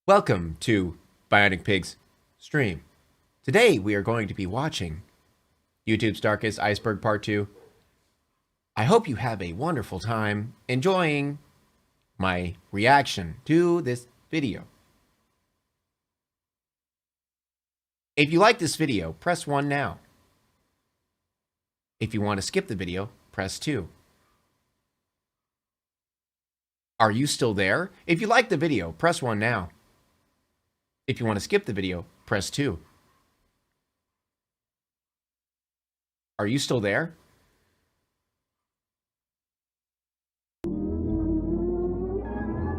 Welcome to Bionic Pig's stream. Today we are going to be watching YouTube's Darkest Iceberg Part 2. I hope you have a wonderful time enjoying my reaction to this video. If you like this video, press 1 now. If you want to skip the video, press 2. Are you still there? If you like the video, press 1 now. If you want to skip the video, press 2. Are you still there?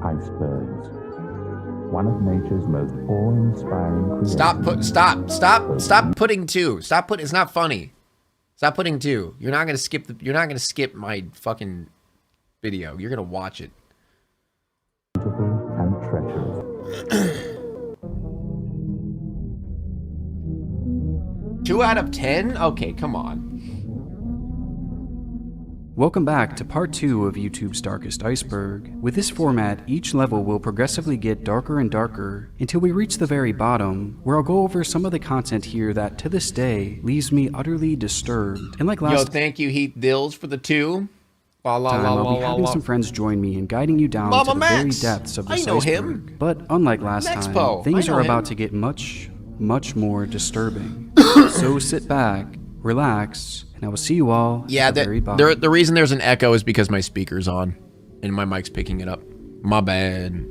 Icebergs. One of nature's most awe-inspiring creations. Stop putting 2. Stop putting, it's not funny. Stop putting 2. You're not gonna skip my fucking video. You're gonna watch it. Beautiful and treacherous. 2 out of 10? Okay, come on. Welcome back to part 2 of YouTube's Darkest Iceberg. With this format, each level will progressively get darker and darker until we reach the very bottom, where I'll go over some of the content here that, to this day, leaves me utterly disturbed. And like last thank you, Heath Dills, for the 2. I'll be having some friends join me in guiding you down to the very depths of this iceberg. But unlike last time, things are about to get much more disturbing. So sit back, relax, and I will see you all at the very bottom. The reason there's an echo is because my speaker's on and my mic's picking it up. My bad.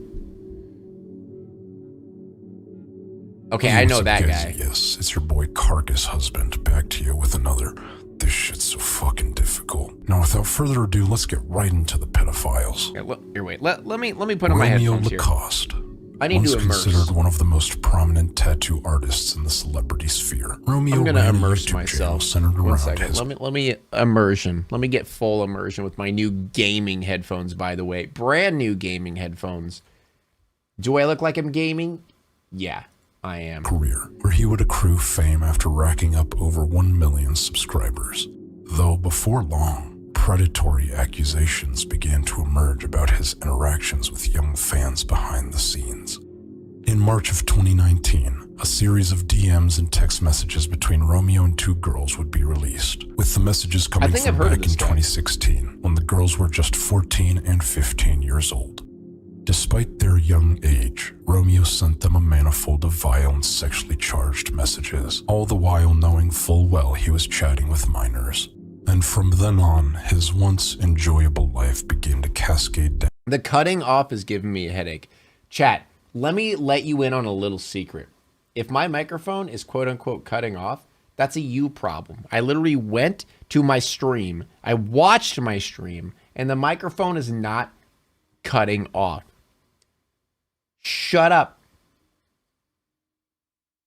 Okay, I know that guy. Yes, it's your boy Carcass husband back to you with another. This shit's so fucking difficult. Now, without further ado, let's get right into the pedophiles. Here, wait. Let me put on my headphones here. Lacoste. I need to immerse. Considered one of the most prominent tattoo artists in the celebrity sphere. Romeo I'm gonna ran a immerse YouTube myself. centered One around second. his Let me immersion. Let me get full immersion with my new gaming headphones. By the way, brand new gaming headphones. Do I look like I'm gaming? Yeah, I am. career, where he would accrue fame after racking up over 1 million subscribers. Though before long, predatory accusations began to emerge about his interactions with young fans behind the scenes. In March of 2019, a series of DMs and text messages between Romeo and 2 girls would be released, with the messages coming from back in 2016, when the girls were just 14 and 15 years old. Despite their young age, Romeo sent them a manifold of vile and sexually charged messages, all the while knowing full well he was chatting with minors. And from then on, his once enjoyable life began to cascade down. The cutting off is giving me a headache. Chat, let me let you in on a little secret. If my microphone is quote-unquote cutting off, that's a you problem. I literally went to my stream, I watched my stream, and the microphone is not cutting off. Shut up.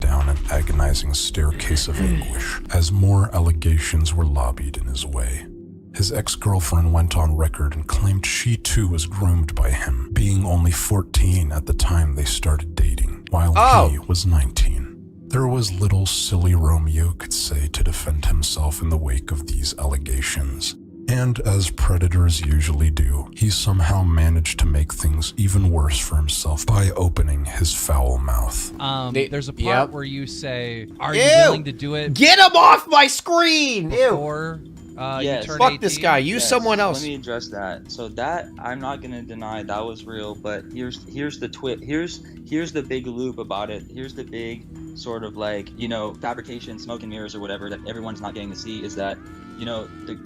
Down an agonizing staircase of anguish as more allegations were lobbied in his way. His ex-girlfriend went on record and claimed she too was groomed by him, being only 14 at the time they started dating, while he was 19. There was little silly Romeo could say to defend himself in the wake of these allegations. And as predators usually do, he somehow managed to make things even worse for himself by opening his foul mouth. There's a part where you say, "Are you Ew! willing to do it?" Get him off my screen! Before Yes. you turn Fuck 18? this guy. Use someone else. Let me address that. So that I'm not gonna deny that was real, but here's the big loop about it. Here's the big sort of like, fabrication, smoke and mirrors or whatever that everyone's not getting to see is that,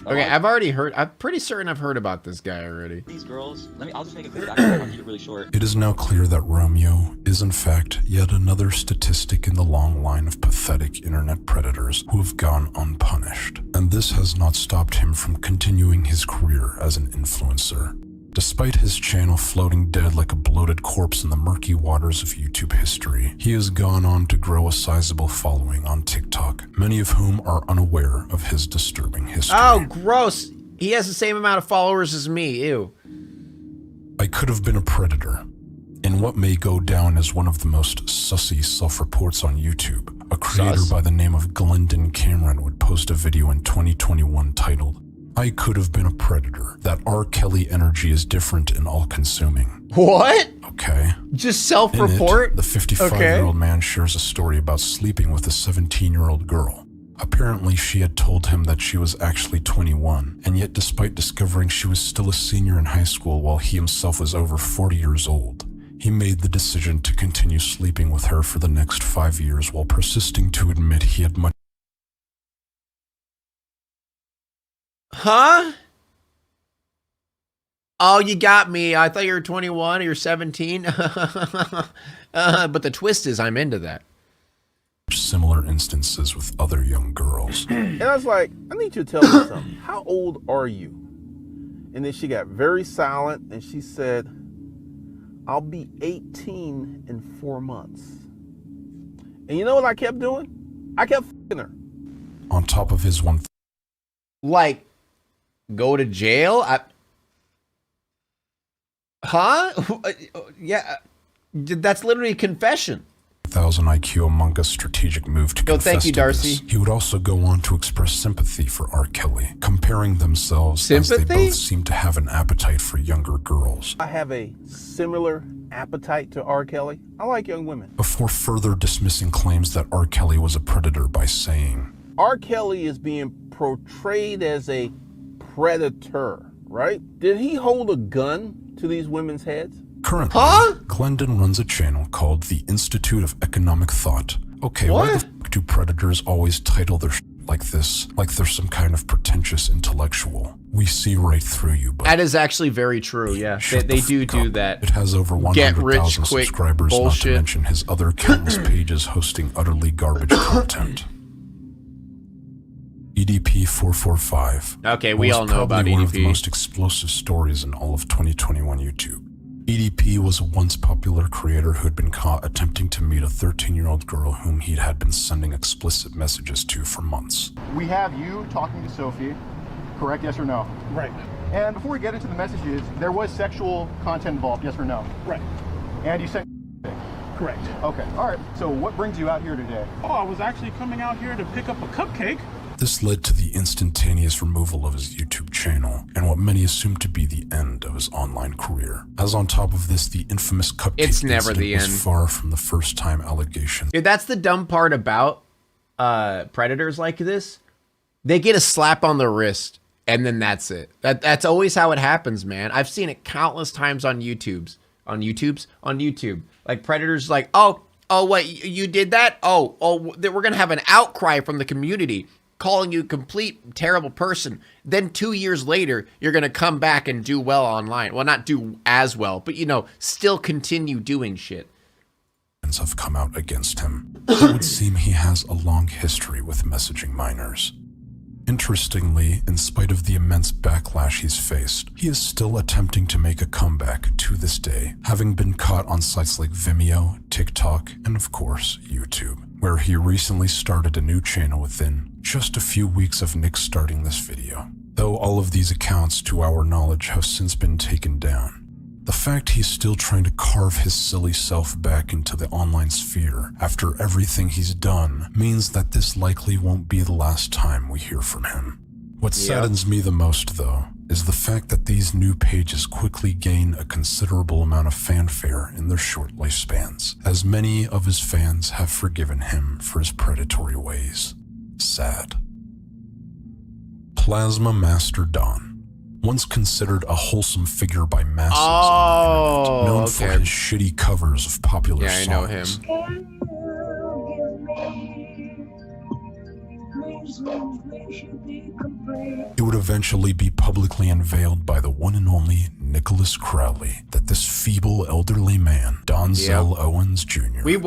Okay, I'm pretty certain I've heard about this guy already. these girls. I'll just make a quick background. I'll keep it really short. It is now clear that Romeo is in fact yet another statistic in the long line of pathetic internet predators who have gone unpunished. And this has not stopped him from continuing his career as an influencer. Despite his channel floating dead like a bloated corpse in the murky waters of YouTube history, he has gone on to grow a sizable following on TikTok, many of whom are unaware of his disturbing history. Oh, gross. He has the same amount of followers as me. Ew. I could have been a predator. In what may go down as one of the most sussy self-reports on YouTube, a creator by the name of Glendon Cameron would post a video in 2021 titled, I could have been a predator. That R. Kelly energy is different and all-consuming. What? Okay. Just self-report? In it, the 55-year-old man shares a story about sleeping with a 17-year-old girl. Apparently, she had told him that she was actually 21, and yet despite discovering she was still a senior in high school while he himself was over 40 years old, he made the decision to continue sleeping with her for the next 5 years while persisting to admit he had much. Huh? Oh, you got me. I thought you were 21 or you're 17. But the twist is I'm into that. Similar instances with other young girls. And I was like, I need you to tell me something. How old are you? And then she got very silent and she said, I'll be 18 in 4 months. And you know what I kept doing? I kept f***ing her. On top of his one... Like, go to jail? Huh? Yeah, that's literally a confession. 1,000 IQ Among Us strategic move to confess thank you, to Darcy. this. He would also go on to express sympathy for R. Kelly, comparing themselves as they both seem to have an appetite for younger girls. I have a similar appetite to R. Kelly. I like young women. Before further dismissing claims that R. Kelly was a predator by saying, R. Kelly is being portrayed as a predator, right? Did he hold a gun to these women's heads? Currently, Glendon runs a channel called the Institute of Economic Thought. Okay, why the f*** do predators always title their like this, like they're some kind of pretentious intellectual? We see right through you, but... That is actually very true, yeah. They do that. It has over 100,000 subscribers, bullshit. Not to mention his other countless pages hosting utterly garbage content. EDP 445. Okay, we all know about EDP. One of the most explosive stories in all of 2021 YouTube. EDP was a once popular creator who had been caught attempting to meet a 13-year-old girl whom he had been sending explicit messages to for months. We have you talking to Sophie, correct? Yes or no? Right. And before we get into the messages, there was sexual content involved, yes or no? Right. And you sent... Correct. Okay, all right. So what brings you out here today? Oh, I was actually coming out here to pick up a cupcake. This led to the instantaneous removal of his YouTube channel, and what many assumed to be the end of his online career. As on top of this, the infamous cupcake incident was far from the first-time allegations. Dude, that's the dumb part about predators like this. They get a slap on the wrist, and then that's it. That's always how it happens, man. I've seen it countless times on YouTube. Like predators, like, oh, what, you did that? Oh, we're gonna have an outcry from the community, calling you a complete terrible person. Then 2 years later, you're going to come back and do well online. Well, not do as well, but, you know, still continue doing shit. Have come out against him. It would seem he has a long history with messaging minors. Interestingly, in spite of the immense backlash he's faced, he is still attempting to make a comeback to this day, having been caught on sites like Vimeo, TikTok, and of course, YouTube, where he recently started a new channel within just a few weeks of Nick starting this video. Though all of these accounts, to our knowledge, have since been taken down. The fact he's still trying to carve his silly self back into the online sphere after everything he's done means that this likely won't be the last time we hear from him. What saddens me the most, though, is the fact that these new pages quickly gain a considerable amount of fanfare in their short lifespans, as many of his fans have forgiven him for his predatory ways. Sad. Plasma Master Don. Once considered a wholesome figure by masses on the internet, known for his shitty covers of popular songs. Yeah, I know him. It would eventually be publicly unveiled by the one and only Nicholas Crowley that this feeble elderly man, Donzel Owens Jr., I think we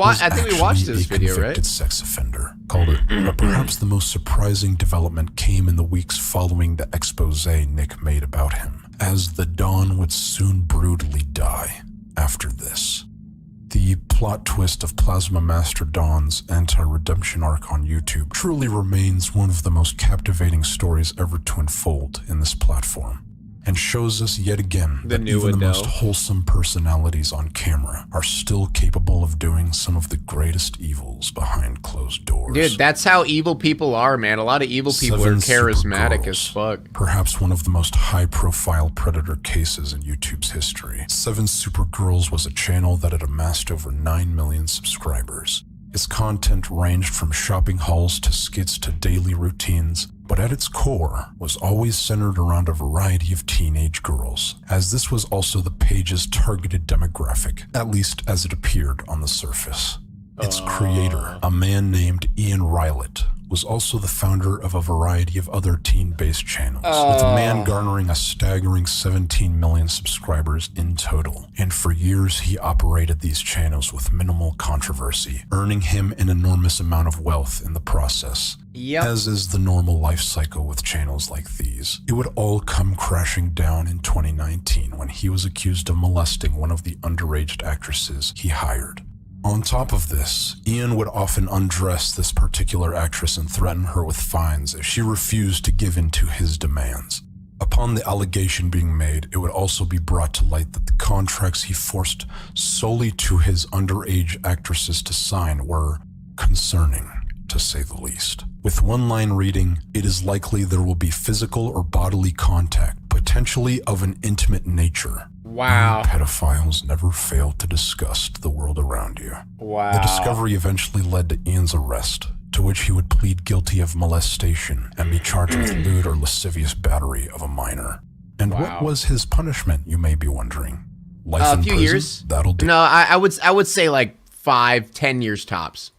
watched this video, right? Convicted sex offender. Called it, but perhaps the most surprising development came in the weeks following the expose Nick made about him, as the Don would soon brutally die after this. The plot twist of Plasma Master Don's anti-redemption arc on YouTube truly remains one of the most captivating stories ever to unfold in this platform. and shows us yet again The that new even the Adele. most wholesome personalities on camera are still capable of doing some of the greatest evils behind closed doors. Dude, that's how evil people are, man. A lot of evil people are charismatic as fuck. Perhaps one of the most high-profile predator cases in YouTube's history. 7 Supergirls was a channel that had amassed over 9 million subscribers. Its content ranged from shopping hauls to skits to daily routines, but at its core was always centered around a variety of teenage girls, as this was also the page's targeted demographic, at least as it appeared on the surface. Its creator, a man named Ian Rylett, was also the founder of a variety of other teen-based channels, with the man garnering a staggering 17 million subscribers in total. And for years, he operated these channels with minimal controversy, earning him an enormous amount of wealth in the process. Yep. As is the normal life cycle with channels like these, it would all come crashing down in 2019 when he was accused of molesting one of the underage actresses he hired. On top of this, Ian would often undress this particular actress and threaten her with fines if she refused to give in to his demands. Upon the allegation being made, it would also be brought to light that the contracts he forced solely to his underage actresses to sign were concerning, to say the least. With one line reading, "It is likely there will be physical or bodily contact, potentially of an intimate nature." Wow. You pedophiles never fail to disgust the world around you. Wow. The discovery eventually led to Ian's arrest, to which he would plead guilty of molestation and be charged with lewd or lascivious battery of a minor. And what was his punishment, you may be wondering? Life in few prison? years. That'll do. No, I would say like 5-10 years tops.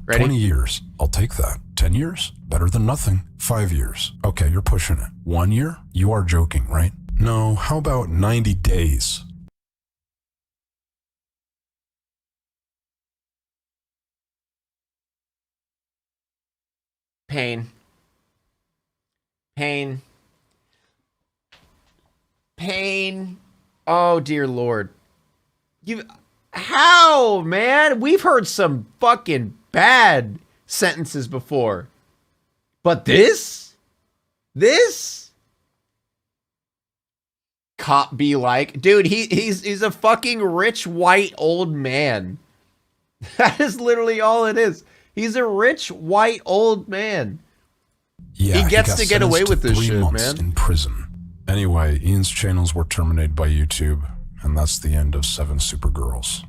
Ready? 20 years. I'll take that. 10 years? Better than nothing. 5 years. Okay, you're pushing it. 1 year? You are joking, right? No, how about 90 days? Pain. Pain. Pain. Oh, dear Lord. How, man? We've heard some fucking bad sentences before. But this? Cop be like, dude, he's a fucking rich white old man. That is literally all it is. He's a rich white old man. Yeah, he gets to get away with this shit, man. In prison. Anyway, Ian's channels were terminated by YouTube, and that's the end of 7 Supergirls.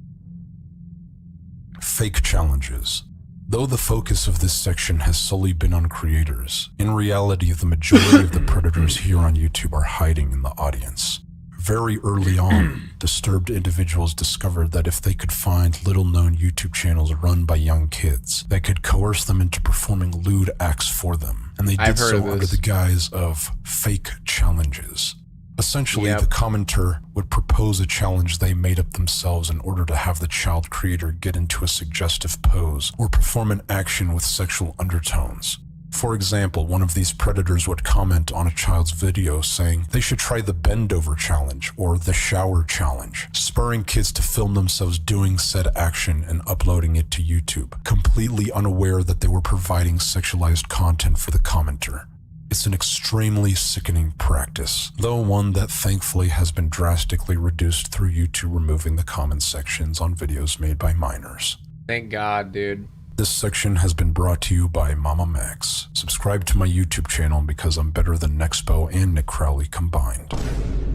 Fake challenges. Though the focus of this section has solely been on creators, in reality the majority of the predators here on YouTube are hiding in the audience. Very early on, disturbed individuals discovered that if they could find little-known YouTube channels run by young kids, they could coerce them into performing lewd acts for them, and they did so under the guise of fake challenges. Essentially, the commenter would propose a challenge they made up themselves in order to have the child creator get into a suggestive pose or perform an action with sexual undertones. For example, one of these predators would comment on a child's video saying they should try the bend over challenge or the shower challenge, spurring kids to film themselves doing said action and uploading it to YouTube, completely unaware that they were providing sexualized content for the commenter. It's an extremely sickening practice, though one that thankfully has been drastically reduced through YouTube removing the comment sections on videos made by minors. Thank God, dude. This section has been brought to you by Mama Max. Subscribe to my YouTube channel because I'm better than Nexpo and Nick Crowley combined.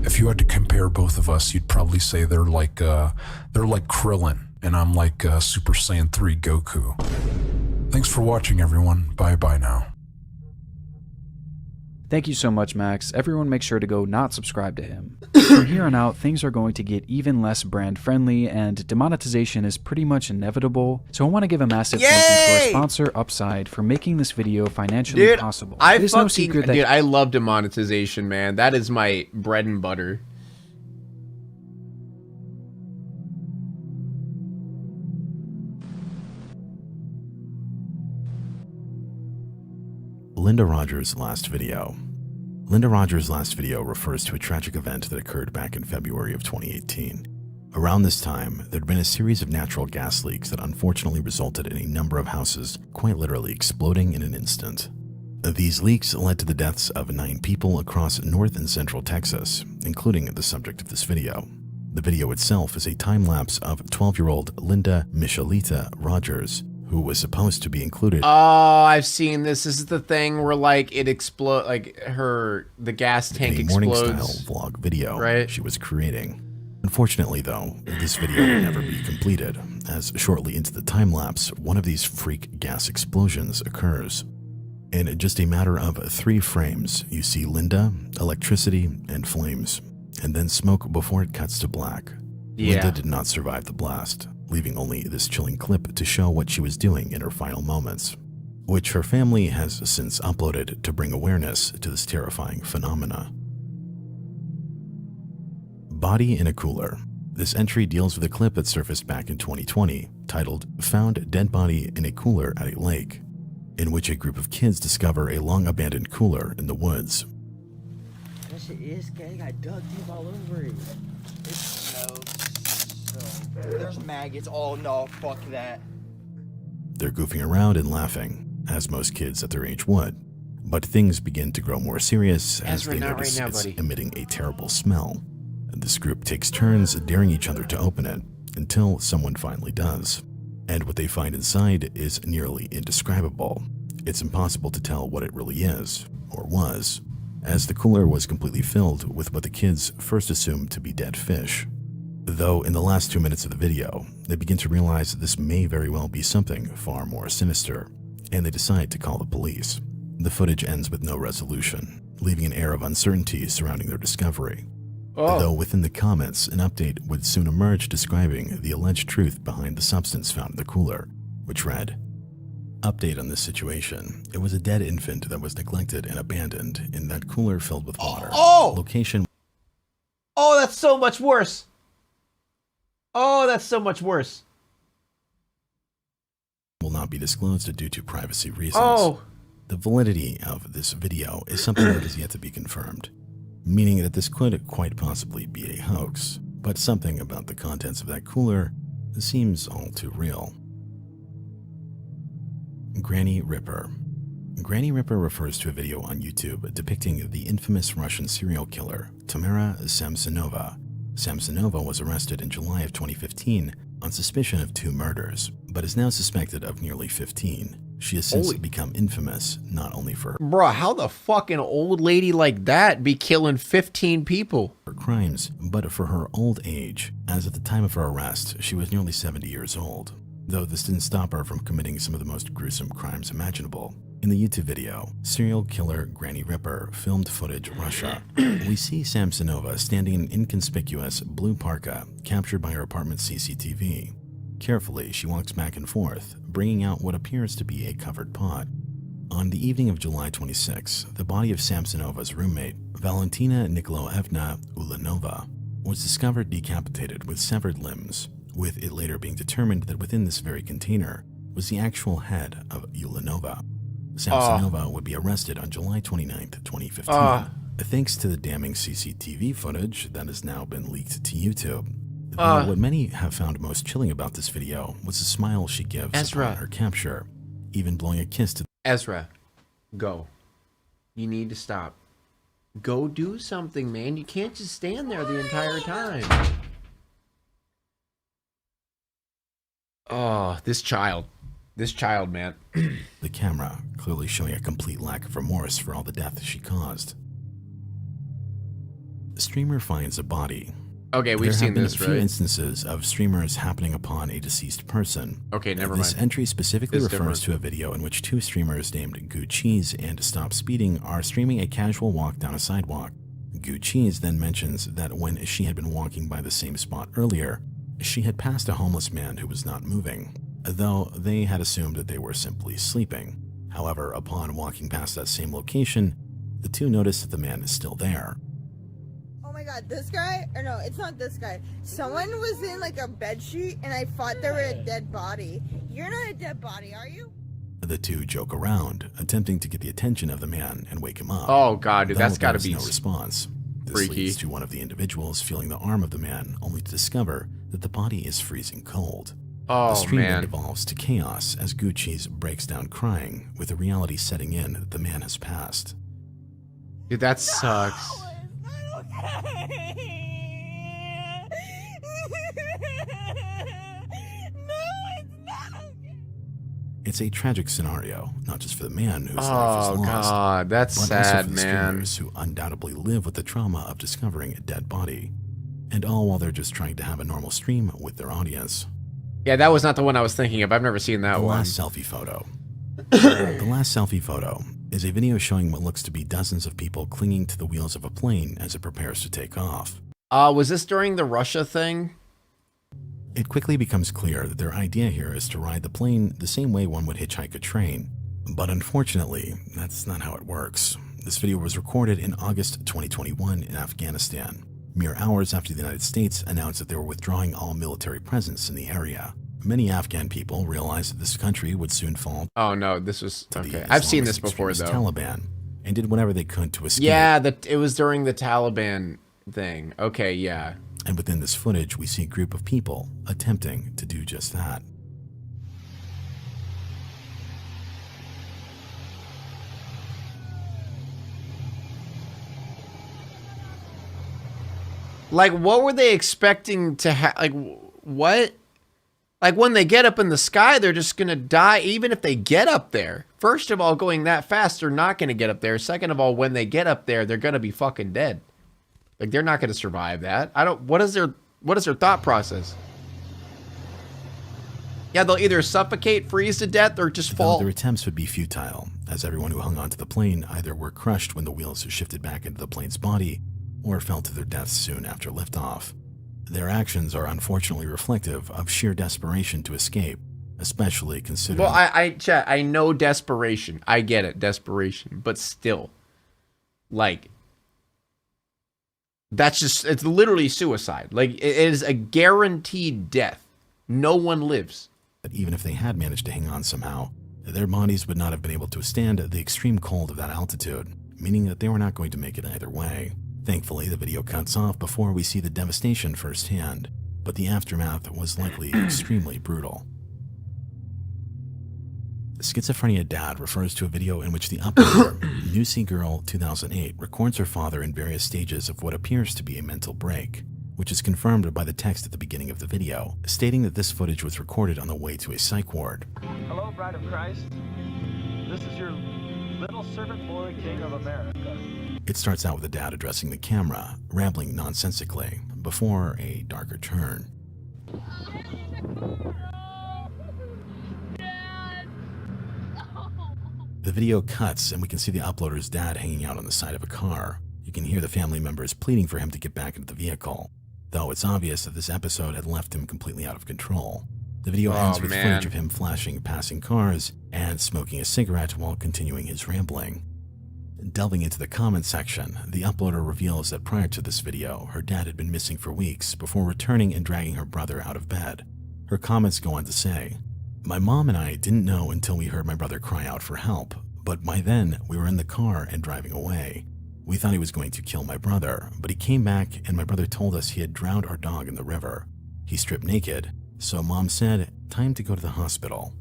If you had to compare both of us, you'd probably say they're like Krillin, and I'm like Super Saiyan 3 Goku. Thanks for watching, everyone. Bye-bye now. Thank you so much, Max. Everyone make sure to go not subscribe to him. From here on out, things are going to get even less brand friendly, and demonetization is pretty much inevitable. So I want to give a massive thank you to our sponsor, Upside, for making this video financially possible. It is no secret that I love demonetization, man. That is my bread and butter. Linda Rogers' last video. Linda Rogers' last video refers to a tragic event that occurred back in February of 2018. Around this time, there had been a series of natural gas leaks that unfortunately resulted in a number of houses quite literally exploding in an instant. These leaks led to the deaths of 9 people across North and Central Texas, including the subject of this video. The video itself is a time-lapse of 12-year-old Linda Michelita Rogers, who was supposed to be included. Oh, I've seen this. This is the thing where like it explodes, like the gas tank explodes. Morning-style vlog video right? She was creating. Unfortunately, though, this video will never be completed, as shortly into the time-lapse, one of these freak gas explosions occurs. In just a matter of 3 frames, you see Linda, electricity, and flames, and then smoke before it cuts to black. Yeah. Linda did not survive the blast, leaving only this chilling clip to show what she was doing in her final moments, which her family has since uploaded to bring awareness to this terrifying phenomena. Body in a Cooler. This entry deals with a clip that surfaced back in 2020, titled "Found Dead Body in a Cooler at a Lake," in which a group of kids discover a long-abandoned cooler in the woods. That shit is gay. I dug deep all over it. It smells so... There's maggots. Oh, no. Fuck that. They're goofing around and laughing, as most kids at their age would. But things begin to grow more serious as they notice it's emitting a terrible smell. This group takes turns daring each other to open it, until someone finally does. And what they find inside is nearly indescribable. It's impossible to tell what it really is, or was, as the cooler was completely filled with what the kids first assumed to be dead fish. Though in the last 2 minutes of the video, they begin to realize that this may very well be something far more sinister, and they decide to call the police. The footage ends with no resolution, leaving an air of uncertainty surrounding their discovery. Though within the comments, an update would soon emerge describing the alleged truth behind the substance found in the cooler, which read, "Update on this situation. It was a dead infant that was neglected and abandoned in that cooler filled with water. Location..." Oh, that's so much worse. Oh, that's so much worse. "Will not be disclosed due to privacy reasons." The validity of this video is something that is yet to be confirmed, meaning that this could quite possibly be a hoax, but something about the contents of that cooler seems all too real. Granny Ripper. Granny Ripper refers to a video on YouTube depicting the infamous Russian serial killer Tamara Samsonova. Samsonova was arrested in July of 2015 on suspicion of 2 murders, but is now suspected of nearly 15. She has since become infamous, not only for her... Bruh, how the fuck an old lady like that be killing 15 people? ...her crimes, but for her old age, as at the time of her arrest, she was nearly 70 years old. Though this didn't stop her from committing some of the most gruesome crimes imaginable. In the YouTube video, serial killer Granny Ripper filmed footage Russia. We see Samsonova standing in an inconspicuous blue parka captured by her apartment's CCTV. Carefully, she walks back and forth, bringing out what appears to be a covered pot. On the evening of July 26, the body of Samsonova's roommate, Valentina Nikolaevna Ulanova, was discovered decapitated with severed limbs, with it later being determined that within this very container was the actual head of Ulanova. Samsonova would be arrested on July 29, 2015. Thanks to the damning CCTV footage that has now been leaked to YouTube. What many have found most chilling about this video was the smile she gives upon her capture, even blowing a kiss to... Ezra, go. You need to stop. Go do something, man. You can't just stand there the entire time. Oh, this child. This child, man. The camera, clearly showing a complete lack of remorse for all the death she caused. The streamer finds a body. Okay, we've seen this, right? There have been a few instances of streamers happening upon a deceased person. Okay, never mind. This entry specifically refers to a video in which 2 streamers named Goo Cheese and Stop Speeding are streaming a casual walk down a sidewalk. Goo Cheese then mentions that when she had been walking by the same spot earlier, she had passed a homeless man who was not moving, though they had assumed that they were simply sleeping. However, upon walking past that same location, the 2 noticed that the man is still there. Oh my god, this guy? Or no, it's not this guy. Someone was in like a bed sheet and I thought they were a dead body. You're not a dead body, are you? The 2 joke around, attempting to get the attention of the man and wake him up. Oh god, dude, that's gotta be no response. This freaky. Leads to one of the individuals feeling the arm of the man, only to discover that the body is freezing cold. Oh, the stream man. then evolves to chaos as Gucci's breaks down crying, with the reality setting in that the man has passed. Dude, that sucks. It's a tragic scenario, not just for the man whose life is lost, God, that's but sad, also for the man. streamers who undoubtedly live with the trauma of discovering a dead body, and all while they're just trying to have a normal stream with their audience. Yeah, that was not the one I was thinking of. I've never seen that one. The last selfie photo. The last selfie photo is a video showing what looks to be dozens of people clinging to the wheels of a plane as it prepares to take off. Was this during the Russia thing? It quickly becomes clear that their idea here is to ride the plane the same way one would hitchhike a train. But unfortunately, that's not how it works. This video was recorded in August 2021 in Afghanistan, mere hours after the United States announced that they were withdrawing all military presence in the area. Many Afghan people realized that this country would soon fall. Oh no, this was to okay. the I've seen Islamist this before extremist though. Taliban, and did whatever they could to escape. Yeah, it was during the Taliban thing. Okay, yeah. And within this footage, we see a group of people attempting to do just that. Like, what were they expecting to have? Like, what? Like, when they get up in the sky, they're just going to die, even if they get up there. First of all, going that fast, they're not going to get up there. Second of all, when they get up there, they're going to be fucking dead. Like, they're not going to survive that. What is their thought process? Yeah, they'll either suffocate, freeze to death, or just fall. Their attempts would be futile, as everyone who hung onto the plane either were crushed when the wheels shifted back into the plane's body, or fell to their deaths soon after liftoff. Their actions are unfortunately reflective of sheer desperation to escape, especially considering... Well, Chat, I know desperation. I get it, desperation. But still, like, it's literally suicide. Like, it is a guaranteed death. No one lives. But even if they had managed to hang on somehow, their bodies would not have been able to withstand the extreme cold of that altitude, meaning that they were not going to make it either way. Thankfully, the video cuts off before we see the devastation firsthand, but the aftermath was likely extremely brutal. Schizophrenia Dad refers to a video in which the uploader, Newsy Girl 2008, records her father in various stages of what appears to be a mental break, which is confirmed by the text at the beginning of the video, stating that this footage was recorded on the way to a psych ward. Hello, Bride of Christ. This is your little servant boy, King of America. It starts out with the dad addressing the camera, rambling nonsensically, before a darker turn. The video cuts and we can see the uploader's dad hanging out on the side of a car. You can hear the family members pleading for him to get back into the vehicle, though it's obvious that this episode had left him completely out of control. The video ends with footage of him flashing passing cars and smoking a cigarette while continuing his rambling. Delving into the comments section, the uploader reveals that prior to this video, her dad had been missing for weeks before returning and dragging her brother out of bed. Her comments go on to say, "My mom and I didn't know until we heard my brother cry out for help, but by then we were in the car and driving away. We thought he was going to kill my brother, but he came back and my brother told us he had drowned our dog in the river. He stripped naked, so Mom said, time to go to the hospital."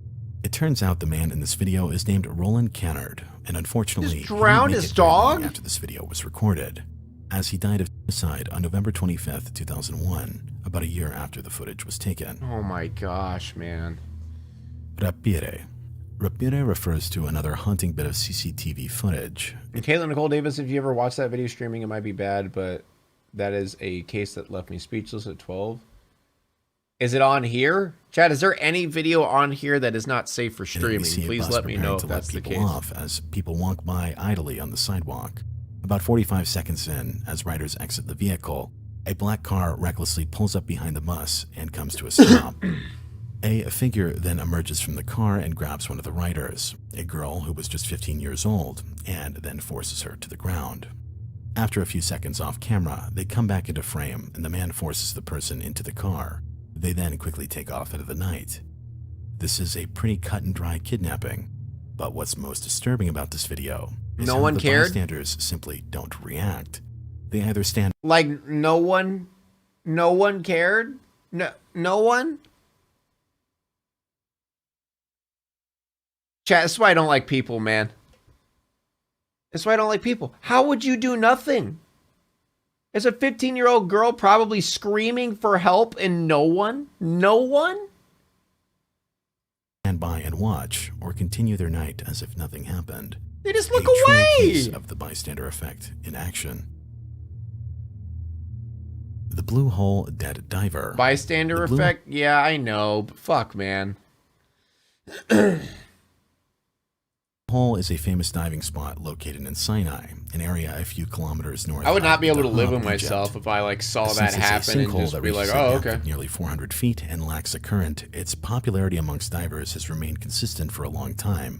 It turns out the man in this video is named Roland Cannard, and unfortunately, he drowned his dog after this video was recorded, as he died of suicide on November 25th, 2001, about a year after the footage was taken. Oh my gosh, man. Rapire. Rapire refers to another haunting bit of CCTV footage. And Caitlin Nicole Davis, if you ever watch that video streaming, it might be bad, but that is a case that left me speechless at 12. Is it on here? Chad, is there any video on here that is not safe for streaming? Please let me know if that's the case. Off as people walk by idly on the sidewalk. About 45 seconds in, as riders exit the vehicle, a black car recklessly pulls up behind the bus and comes to a stop. A figure then emerges from the car and grabs one of the riders, a girl who was just 15 years old, and then forces her to the ground. After a few seconds off camera, they come back into frame and the man forces the person into the car. They then quickly take off into the night. This is a pretty cut and dry kidnapping, but what's most disturbing about this video is how the bystanders simply don't react. They either stand like no one cared? No one? Chat, that's why I don't like people, man. That's why I don't like people. How would you do nothing? Is a 15-year-old girl probably screaming for help and no one? No one? Stand by and watch, or continue their night as if nothing happened. They just look a away! True case of the bystander effect in action. The blue hole dead diver. Bystander effect? Yeah, I know, but fuck, man. Hole is a famous diving spot located in Sinai, an area a few kilometers north. I would not be able to live with with myself if I like saw that happen and just be like, oh, okay. Nearly 400 feet and lacks a current. Its popularity amongst divers has remained consistent for a long time.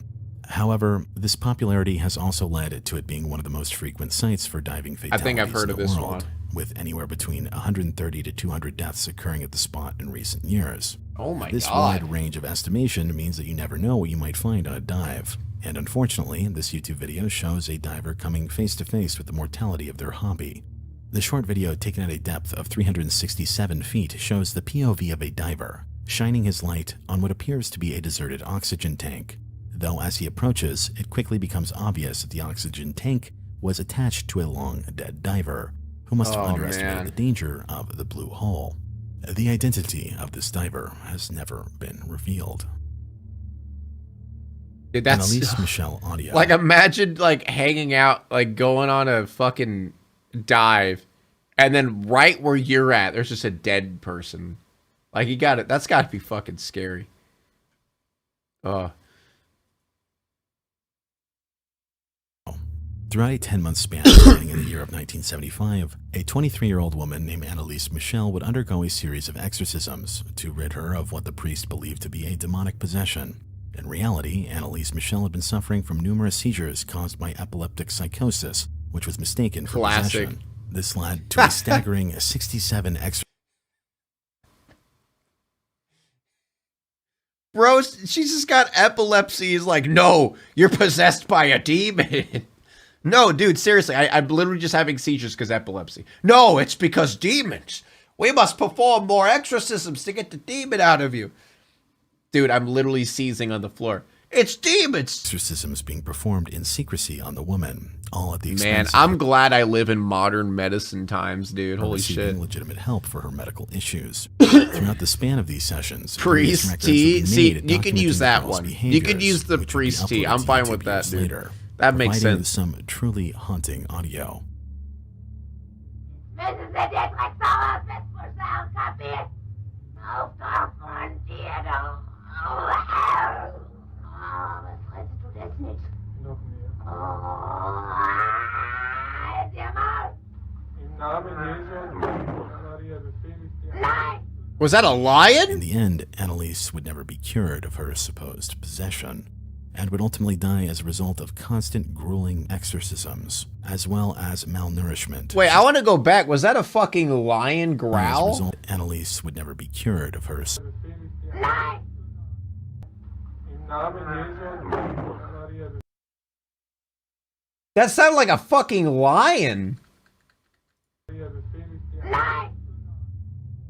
However, this popularity has also led to it being one of the most frequent sites for diving fatalities. I think I've heard of this one. With anywhere between 130 to 200 deaths occurring at the spot in recent years. Oh my God. This wide range of estimation means that you never know what you might find on a dive. And unfortunately, this YouTube video shows a diver coming face to face with the mortality of their hobby. The short video, taken at a depth of 367 feet, shows the POV of a diver shining his light on what appears to be a deserted oxygen tank. Though as he approaches, it quickly becomes obvious that the oxygen tank was attached to a long dead diver, who must have underestimated the danger of the blue hole. The identity of this diver has never been revealed. Dude, that's Annalise Michelle audio. Like, imagine like hanging out, like going on a fucking dive, and then right where you're at, there's just a dead person. Like, you got it. That's got to be fucking scary. Throughout a 10-month span beginning in the year of 1975, a 23-year-old woman named Annalise Michelle would undergo a series of exorcisms to rid her of what the priest believed to be a demonic possession. In reality, Annalise Michelle had been suffering from numerous seizures caused by epileptic psychosis, which was mistaken for possession. This led to a staggering 67 exorcisms. Bro, she's just got epilepsy. He's like, no, you're possessed by a demon. No, dude, seriously, I'm literally just having seizures because epilepsy. No, it's because demons. We must perform more exorcisms to get the demon out of you. Dude, I'm literally seizing on the floor. It's demons! Exorcisms being performed in secrecy on the woman, all at the Man, expense I'm glad I live in modern medicine times, dude. Holy shit. Legitimate help for her medical issues. Throughout the span of these sessions, priest tea. See, you can use that one. You could use the priest tea. I'm fine with that, dude. That makes sense. Some truly haunting audio. Was that a lion? In the end, Annalise would never be cured of her supposed possession, and would ultimately die as a result of constant grueling exorcisms, as well as malnourishment. Wait, I want to go back. Was that a fucking lion growl? As a result, Annalise would never be cured of her. That sounded like a fucking lion.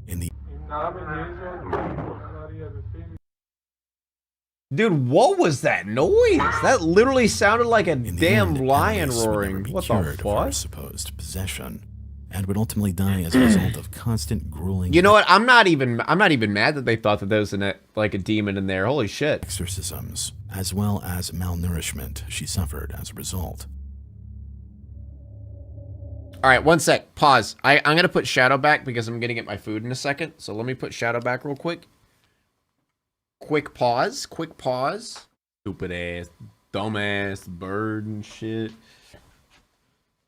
In the Dude, what was that noise? That literally sounded like a damn lion roaring. What the fuck? Supposed possession, and would ultimately die as a result of constant grueling. You know what? I'm not even mad that they thought that there was like a demon in there. Holy shit! Exorcisms, as well as malnourishment, she suffered as a result. All right, one sec. Pause. I'm gonna put Shadow back because I'm gonna get my food in a second. So let me put Shadow back real quick. Quick pause. Quick pause. Stupid ass, dumbass bird and shit.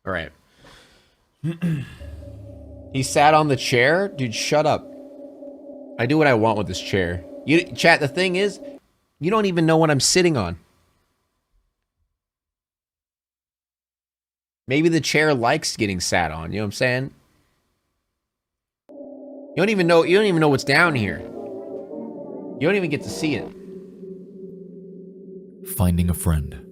All right. He sat on the chair? Dude, shut up. I do what I want with this chair. Chat, the thing is, you don't even know what I'm sitting on. Maybe the chair likes getting sat on, you know what I'm saying? You don't even know what's down here. You don't even get to see it. Finding a friend.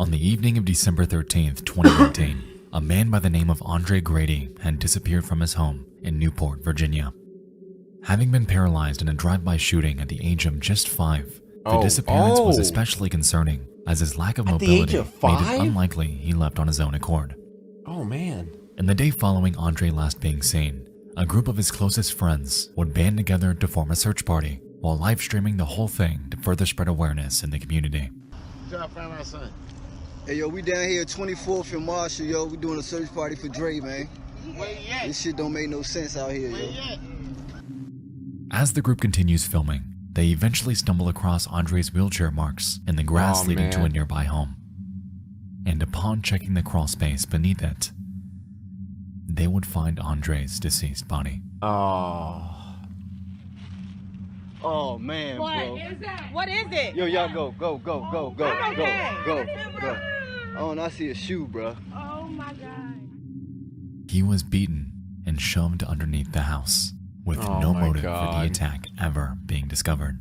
On the evening of December 13th, 2019, a man by the name of Andre Grady had disappeared from his home in Newport, Virginia. Having been paralyzed in a drive-by shooting at the age of just 5, The disappearance was especially concerning, as his lack of mobility made it unlikely he left on his own accord. Oh, man. In the day following Andre last being seen, a group of his closest friends would band together to form a search party while live streaming the whole thing to further spread awareness in the community. Try to find my son. Hey, yo, we down here at 24th and Marshall, yo. We doing a search party for Dre, man. Where you at? This shit don't make no sense out here, yo. As the group continues filming, they eventually stumble across Andre's wheelchair marks in the grass leading to a nearby home. And upon checking the crawl space beneath it, they would find Andre's deceased body. Oh, man, bro. What is that? What is it? Yo, y'all go. Oh, and I see a shoe, bro. Oh my God. He was beaten and shoved underneath the house, with no motive for the attack ever being discovered.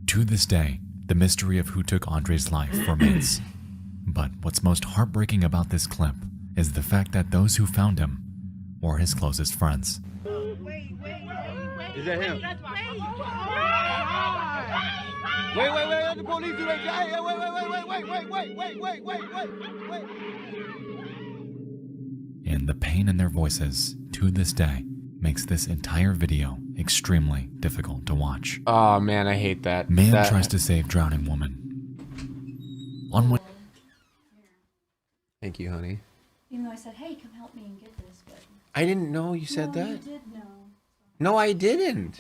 To this day, the mystery of who took Andre's life remains. But what's most heartbreaking about this clip is the fact that those who found him were his closest friends. Is that him? Wait, the police do wait. And the pain in their voices, to this day, makes this entire video extremely difficult to watch. Oh man, I hate that. Man tries to save drowning woman. Thank you, honey. Even though I said, hey, come help me and get this, but... I didn't know you said that. You did know. No, I didn't.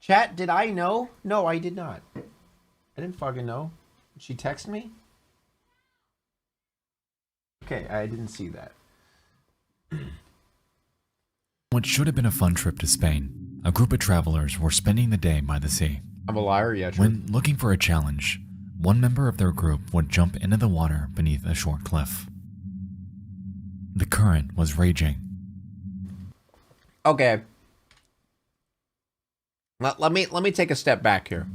Chat, did I know? No, I did not. I didn't fucking know. Did she text me? Okay, I didn't see that. What should have been a fun trip to Spain, a group of travelers were spending the day by the sea. I'm a liar, yeah, true. When looking for a challenge, one member of their group would jump into the water beneath a short cliff. The current was raging. Okay. Let me take a step back here.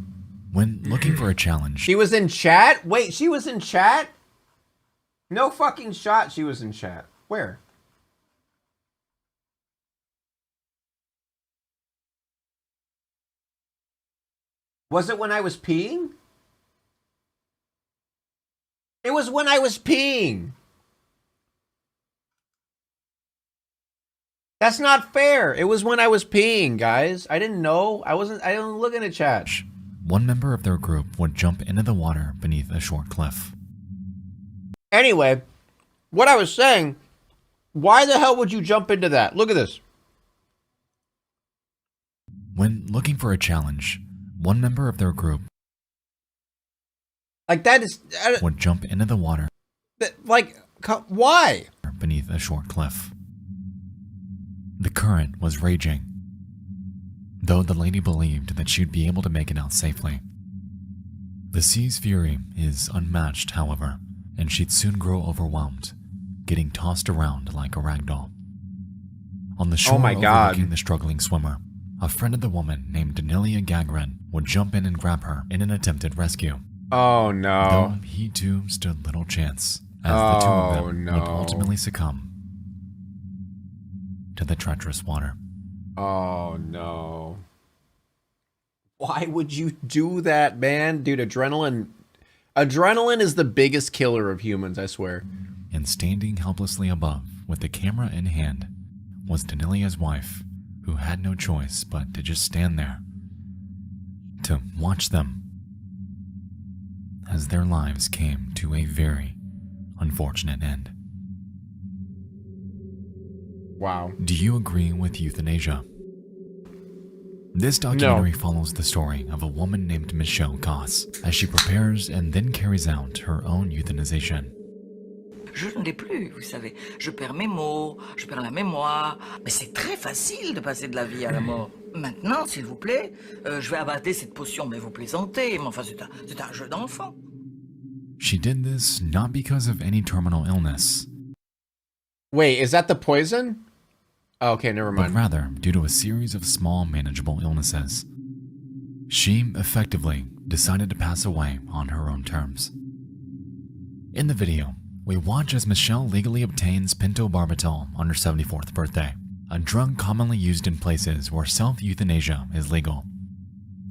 When looking for a challenge... She was in chat? Wait, she was in chat? No fucking shot she was in chat. Where? Was it when I was peeing? It was when I was peeing. That's not fair. It was when I was peeing, guys. I didn't know. I didn't look in the chat. One member of their group would jump into the water beneath a short cliff. Anyway, what I was saying, why the hell would you jump into that? Look at this. When looking for a challenge, one member of their group would jump into the water. Why? Beneath a short cliff. The current was raging, though the lady believed that she'd be able to make it out safely. The sea's fury is unmatched, however, and she'd soon grow overwhelmed, getting tossed around like a ragdoll. On the shore overlooking the struggling swimmer, a friend of the woman named Danilia Gagrin would jump in and grab her in an attempted rescue. Oh no. Though he too stood little chance, as the two of them would ultimately succumb to the treacherous water. Oh no. Why would you do that, man? Dude, adrenaline is the biggest killer of humans, I swear. And standing helplessly above with the camera in hand was Danilia's wife, who had no choice but to just stand there to watch them as their lives came to a very unfortunate end. Wow. Do you agree with euthanasia? This documentary follows the story of a woman named Michelle Goss as she prepares and then carries out her own euthanization. Je ne l'ai plus, vous savez. Je perds mes mots, je perds la mémoire. Mais c'est très facile de passer de la vie à la mort. Maintenant, s'il vous plaît, je vais abattre cette potion, mais vous plaisantez. Mais enfin, c'est un jeu d'enfant. She did this not because of any terminal illness. Wait, is that the poison? Oh, okay, never mind. But rather, due to a series of small, manageable illnesses. She effectively decided to pass away on her own terms. In the video, we watch as Michelle legally obtains pentobarbital on her 74th birthday, a drug commonly used in places where self-euthanasia is legal.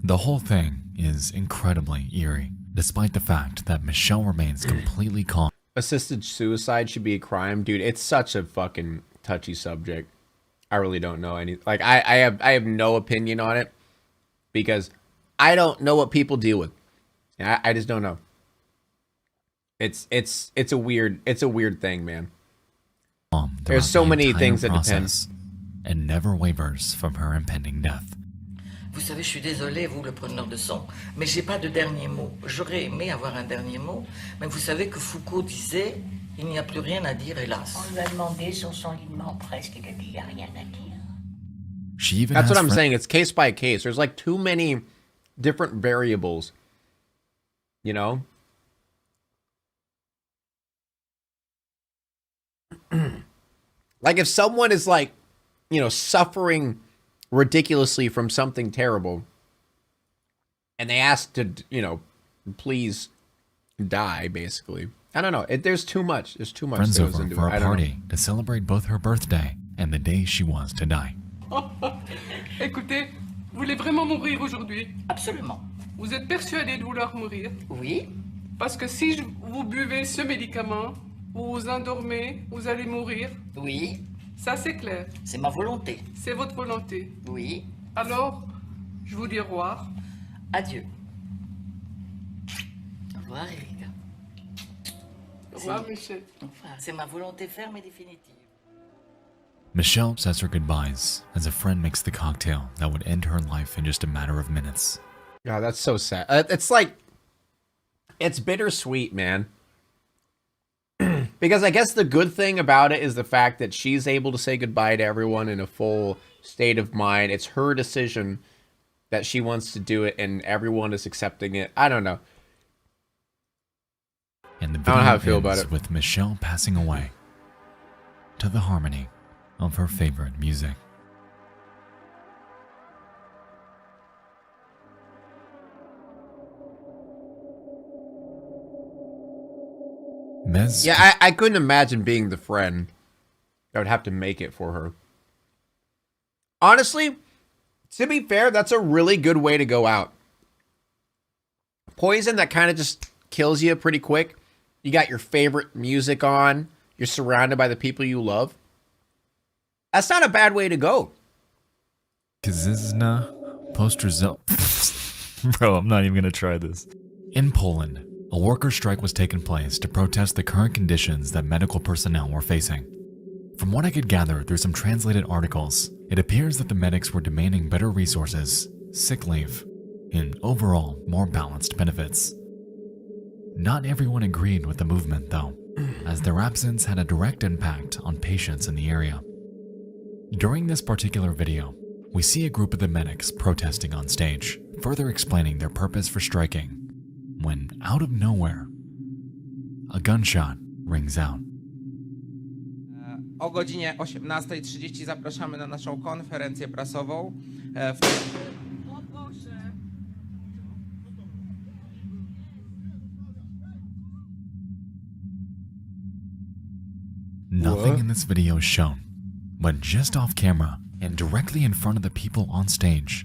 The whole thing is incredibly eerie, despite the fact that Michelle remains completely calm. Assisted suicide should be a crime, dude. It's such a fucking touchy subject. I really don't know any. Like, I have no opinion on it because I don't know what people deal with. I just don't know. It's a weird thing, man. There's so many things that depend. And never wavers from her impending death. Vous savez, je suis désolé, vous le preneur de son, mais j'ai pas de dernier mot. J'aurais aimé avoir un dernier mot, mais vous savez que Foucault disait, il n'y a plus rien à dire, hélas. On lui a demandé sur son linement presque, il a dit, il n'y a rien à dire. She even That's what I'm saying. It's case by case. There's like too many different variables, you know? Like if someone is like, you know, suffering ridiculously from something terrible and they ask to, you know, please die, basically. I don't know. There's too much. There's too much Friends that goes over into for it. a party to celebrate both her birthday and the day she was to die. Écoutez, vous voulez vraiment mourir aujourd'hui? Absolument. Vous êtes persuadé de vouloir mourir? Oui. Parce que si vous buvez ce médicament, vous vous endormez, vous allez mourir? Oui. Ça, c'est clair. C'est ma volonté. C'est votre volonté? Oui. Alors, je vous dis au revoir. Adieu. Au revoir, Erika. Au revoir, Michel. Enfin, c'est ma volonté ferme et définitive. Michelle says her goodbyes as a friend makes the cocktail that would end her life in just a matter of minutes. God, that's so sad. It's like, it's bittersweet, man. Because I guess the good thing about it is the fact that she's able to say goodbye to everyone in a full state of mind. It's her decision that she wants to do it, and everyone is accepting it. I don't know. And the I don't know how I video feel about ends it. with Michelle passing away to the harmony of her favorite music. Mez Yeah, I couldn't imagine being the friend that would have to make it for her. Honestly, to be fair, that's a really good way to go out. Poison that kind of just kills you pretty quick. You got your favorite music on. You're surrounded by the people you love. That's not a bad way to go. Kazizna posters up. Bro, I'm not even gonna try this. In Poland, a worker strike was taking place to protest the current conditions that medical personnel were facing. From what I could gather through some translated articles, it appears that the medics were demanding better resources, sick leave, and overall more balanced benefits. Not everyone agreed with the movement though, as their absence had a direct impact on patients in the area. During this particular video, we see a group of the medics protesting on stage, further explaining their purpose for striking, when out of nowhere, a gunshot rings out. O godzinie 18:30 zapraszamy na naszą konferencję prasową. Nothing in this video is shown, but just off camera and directly in front of the people on stage,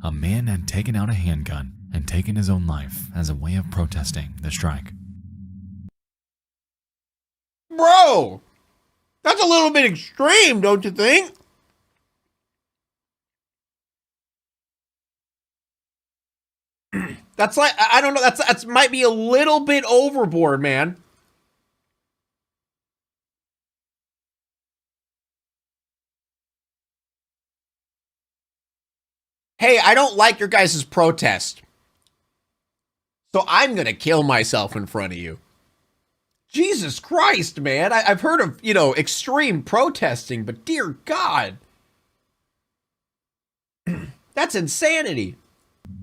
a man had taken out a handgun and taken his own life as a way of protesting the strike. Bro, that's a little bit extreme, don't you think? That's like, I don't know, that's might be a little bit overboard, man. Hey, I don't like your guys' protest, so I'm gonna kill myself in front of you. Jesus Christ, man. I've heard of, you know, extreme protesting, but dear God. That's insanity.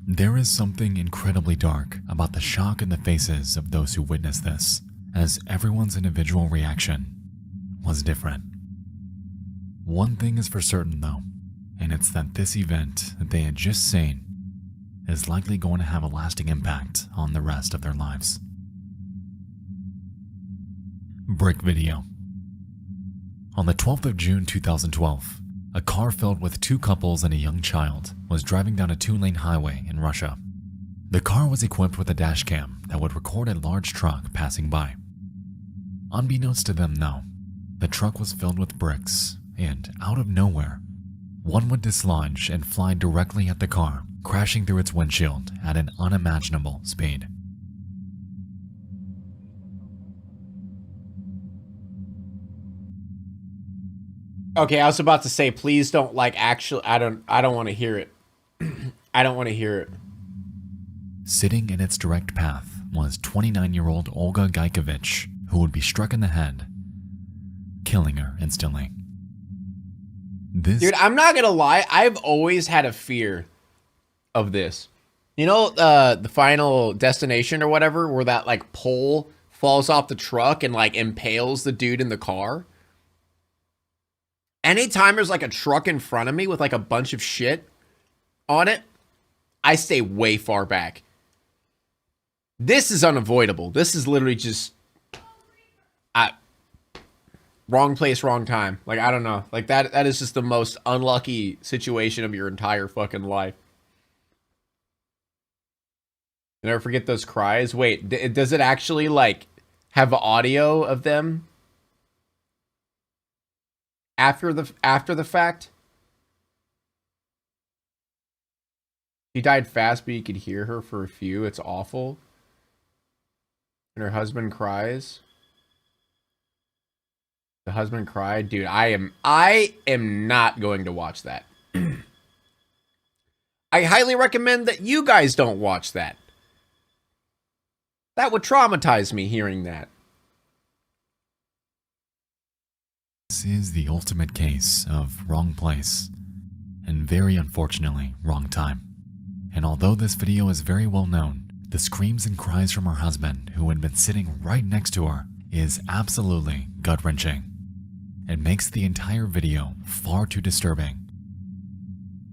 There is something incredibly dark about the shock in the faces of those who witnessed this, as everyone's individual reaction was different. One thing is for certain though, and it's that this event that they had just seen is likely going to have a lasting impact on the rest of their lives. Brick video. On the 12th of June 2012, A car filled with 2 couples and a young child was driving down a 2-lane highway in Russia. The car was equipped with a dash cam that would record a large truck passing by. Unbeknownst to them, though, the truck was filled with bricks, and out of nowhere, one would dislodge and fly directly at the car, crashing through its windshield at an unimaginable speed. Okay, I was about to say, please don't I don't want to hear it. I don't want to hear it. Sitting in its direct path was 29-year-old Olga Gaikovich, who would be struck in the head, killing her instantly. Dude, I'm not gonna lie, I've always had a fear of this. You know, the Final Destination or whatever, where that pole falls off the truck and impales the dude in the car? Anytime there's a truck in front of me with a bunch of shit on it, I stay way far back. This is unavoidable. This is literally just wrong place, wrong time. I don't know. That is just the most unlucky situation of your entire fucking life. You never forget those cries. Wait, does it actually have audio of them after the fact? She died fast, but you could hear her for a few. It's awful. And her husband cries. The husband cried. Dude, I am not going to watch that. I highly recommend that you guys don't watch that. That would traumatize me hearing that. This is the ultimate case of wrong place, and very unfortunately, wrong time. And although this video is very well known, the screams and cries from her husband, who had been sitting right next to her, is absolutely gut-wrenching. It makes the entire video far too disturbing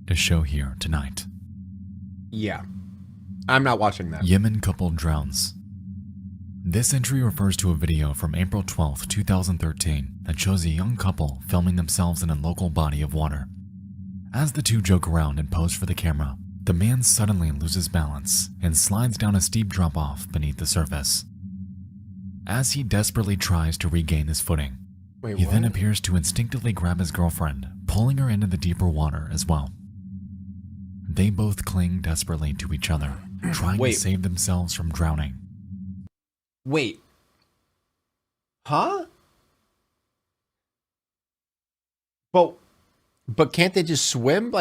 to show here tonight. Yeah, I'm not watching that. Yemen couple drowns. This entry refers to a video from April 12, 2013 that shows a young couple filming themselves in a local body of water. As the two joke around and pose for the camera, the man suddenly loses balance and slides down a steep drop-off beneath the surface. As he desperately tries to regain his footing, he then appears to instinctively grab his girlfriend, pulling her into the deeper water as well. They both cling desperately to each other, trying to save themselves from drowning. Wait. Huh? But can't they just swim?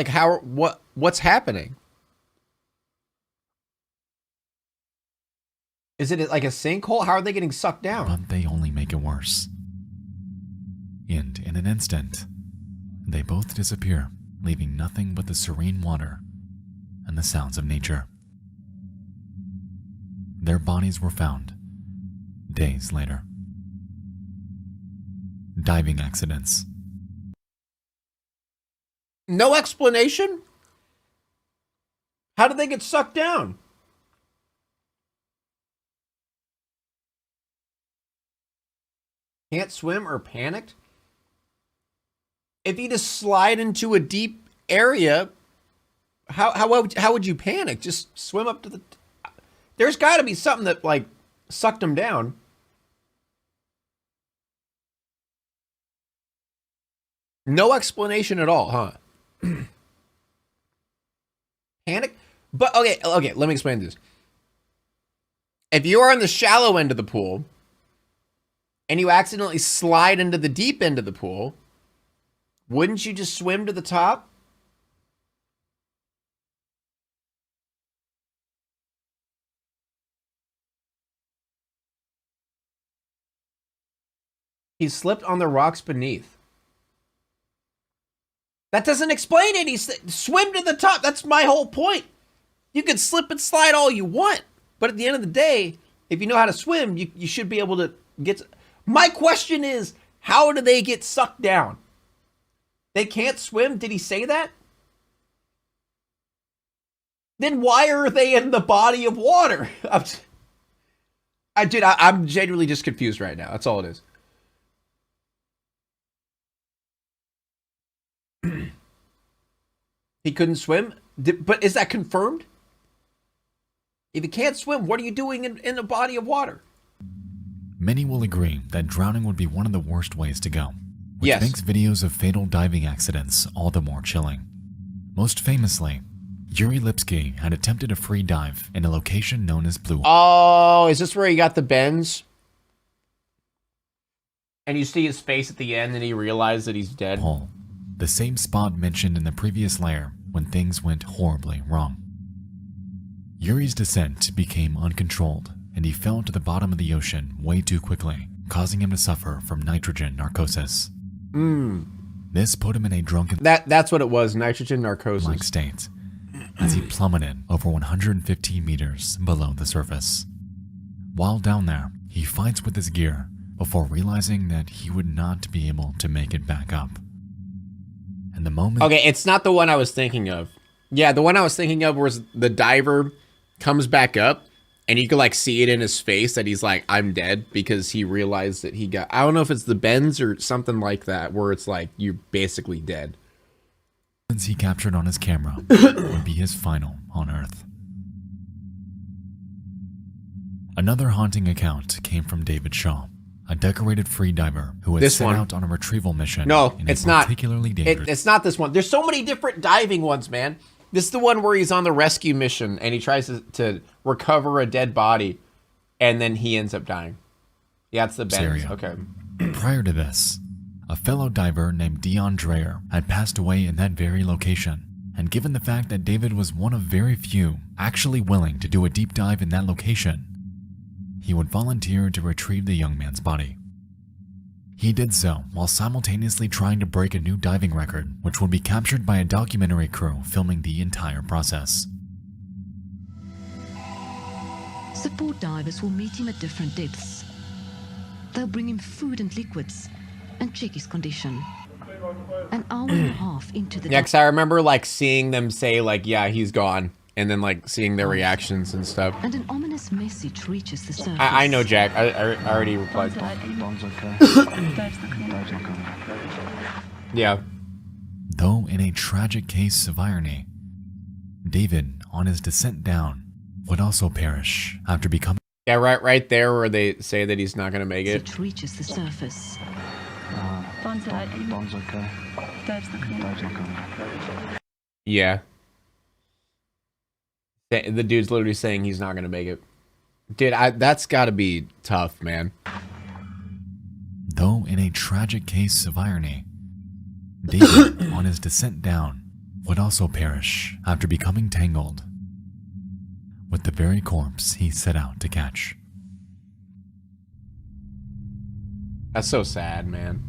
What's happening? Is it like a sinkhole? How are they getting sucked down? But they only make it worse. And in an instant, they both disappear, leaving nothing but the serene water and the sounds of nature. Their bodies were found days later. Diving accidents. No explanation? How did they get sucked down? Can't swim or panicked? If you just slide into a deep area, how would you panic? Just swim up to the... There's got to be something that, sucked them down. No explanation at all, huh? Panic? But, okay, let me explain this. If you are in the shallow end of the pool, and you accidentally slide into the deep end of the pool, wouldn't you just swim to the top? He slipped on the rocks beneath. That doesn't explain it. He swim to the top. That's my whole point. You can slip and slide all you want, but at the end of the day, if you know how to swim, you should be able to get... My question is, how do they get sucked down? They can't swim? Did he say that? Then why are they in the body of water? I'm genuinely just confused right now. That's all it is. He couldn't swim? But is that confirmed? If you can't swim, what are you doing in a body of water? Many will agree that drowning would be one of the worst ways to go, which makes videos of fatal diving accidents all the more chilling. Most famously, Yuri Lipsky had attempted a free dive in a location known as Blue. Oh, is this where he got the bends? And you see his face at the end and he realized that he's dead? Hole, the same spot mentioned in the previous layer when things went horribly wrong. Yuri's descent became uncontrolled and he fell to the bottom of the ocean way too quickly, causing him to suffer from nitrogen narcosis. This put him in a drunken that's what it was, nitrogen narcosis like state, as he plummeted over 115 meters below the surface. While down there, he fights with his gear before realizing that he would not be able to make it back up. And the moment... Okay, it's not the one I was thinking of. Yeah, the one I was thinking of was the diver comes back up and you can like see it in his face that he's like, I'm dead, because he realized that he got, I don't know if it's the bends or something like that, where it's like, you're basically dead. He captured on his camera would be his final on Earth. Another haunting account came from David Shaw, a decorated freediver who had set out on a retrieval mission. No, in it's a not. Particularly dangerous. It's not this one. There's so many different diving ones, man. This is the one where he's on the rescue mission and he tries to recover a dead body, and then he ends up dying. Yeah, it's the bends. Okay. Prior to this, a fellow diver named Dion Dreyer had passed away in that very location, and given the fact that David was one of very few actually willing to do a deep dive in that location, he would volunteer to retrieve the young man's body. He did so while simultaneously trying to break a new diving record, which would be captured by a documentary crew filming the entire process. Support divers will meet him at different depths. They'll bring him food and liquids and check his condition. An hour and a half into the... Yeah, because I remember like seeing them say like, yeah, he's gone. And then like seeing their reactions and stuff. And an ominous message reaches the surface. I know, Jack. I already replied. Yeah. Though in a tragic case of irony, David, on his descent down, would also perish after becoming... Yeah, right there where they say that he's not going to make it. It reaches the surface. Yeah. The dude's literally saying he's not going to make it. Dude, that's got to be tough, man. Though in a tragic case of irony, David, on his descent down, would also perish after becoming tangled with the very corpse he set out to catch. That's so sad, man.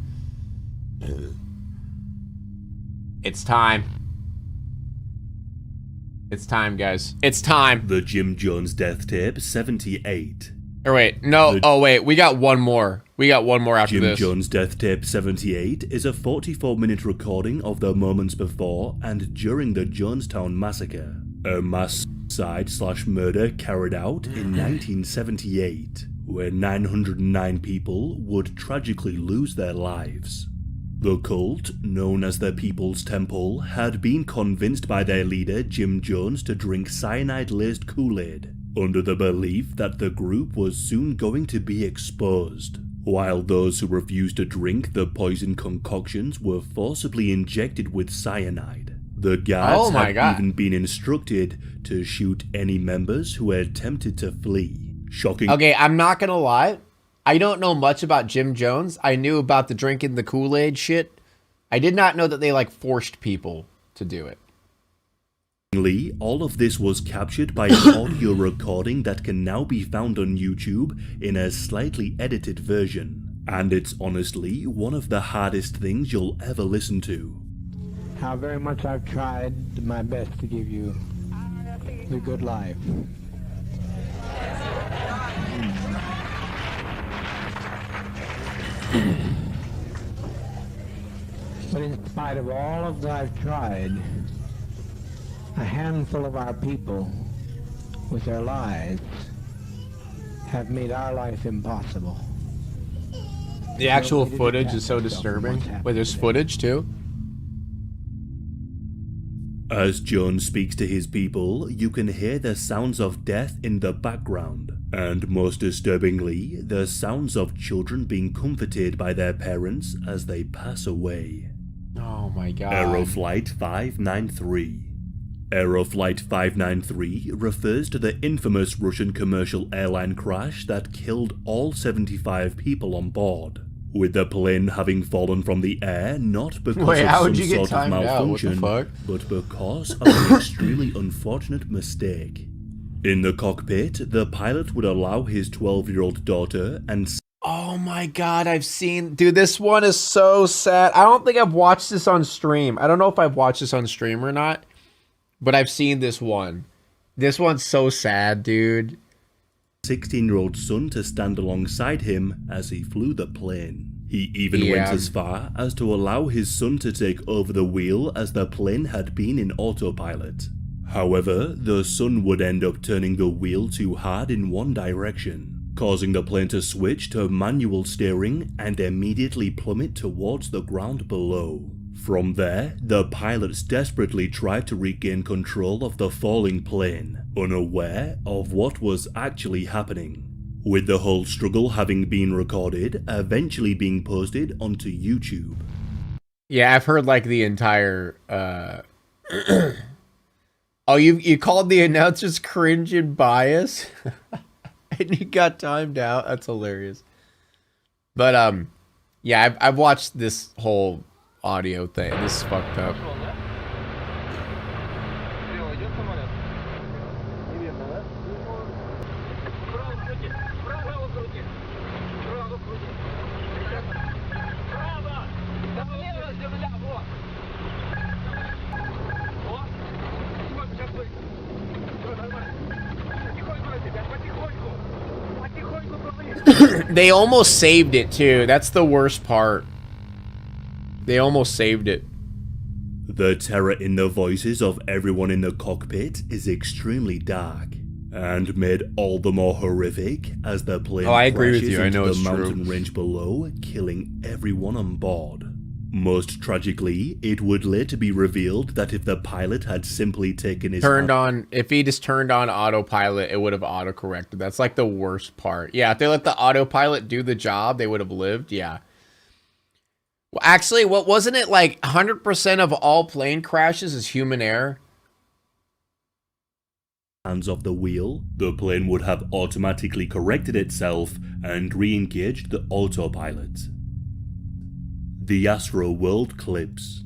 It's time. It's time, guys. It's time. The Jim Jones Death Tape 78. Or wait, no. Oh, wait. We got one more. We got one more after this. Jim Jones Death Tape 78 is a 44-minute recording of the moments before and during the Jonestown Massacre, a mass suicide/murder carried out in 1978, where 909 people would tragically lose their lives. The cult, known as the People's Temple, had been convinced by their leader Jim Jones to drink cyanide-laced Kool-Aid, under the belief that the group was soon going to be exposed, while those who refused to drink the poison concoctions were forcibly injected with cyanide. The guards had even been instructed to shoot any members who had attempted to flee. Shocking. Okay, I'm not gonna lie. I don't know much about Jim Jones. I knew about the drinking the Kool-Aid shit. I did not know that they like forced people to do it. All of this was captured by an audio recording that can now be found on YouTube in a slightly edited version. And it's honestly one of the hardest things you'll ever listen to. How very much I've tried my best to give you the good life. But in spite of all of that I've tried, a handful of our people, with their lives, have made our life impossible. The actual footage is so disturbing. Wait, there's footage too? As Jones speaks to his people, you can hear the sounds of death in the background, and most disturbingly, the sounds of children being comforted by their parents as they pass away. Oh my god. Aeroflight 593. Aeroflight 593 refers to the infamous Russian commercial airline crash that killed all 75 people on board, with the plane having fallen from the air not because of some sort of malfunction, but because of an extremely unfortunate mistake. In the cockpit, the pilot would allow his 12-year-old daughter and... Oh my god, I've seen... Dude, this one is so sad. I don't think I've watched this on stream. I don't know if I've watched this on stream or not, but I've seen this one. This one's so sad, dude. 16-year-old son to stand alongside him as he flew the plane. He even went as far as to allow his son to take over the wheel as the plane had been in autopilot. However, the son would end up turning the wheel too hard in one direction, causing the plane to switch to manual steering and immediately plummet towards the ground below. From there, the pilots desperately tried to regain control of the falling plane, unaware of what was actually happening, with the whole struggle having been recorded, eventually being posted onto YouTube. Yeah, I've heard like the entire Oh, you called the announcers cringe and bias? And you got timed out? That's hilarious. But yeah, I've watched this whole audio thing. This is fucked up. They almost saved it too. That's the worst part. They almost saved it. The terror in the voices of everyone in the cockpit is extremely dark, and made all the more horrific as the plane crashes into the mountain range below, killing everyone on board. Most tragically, it would later be revealed that if the pilot had simply taken his if he just turned on autopilot, it would have autocorrected. That's like the worst part. Yeah, if they let the autopilot do the job, they would have lived. Yeah. Well, actually, what wasn't it like 100% of all plane crashes is human error? Hands off the wheel, the plane would have automatically corrected itself and re-engaged the autopilot. The Astro World Clips.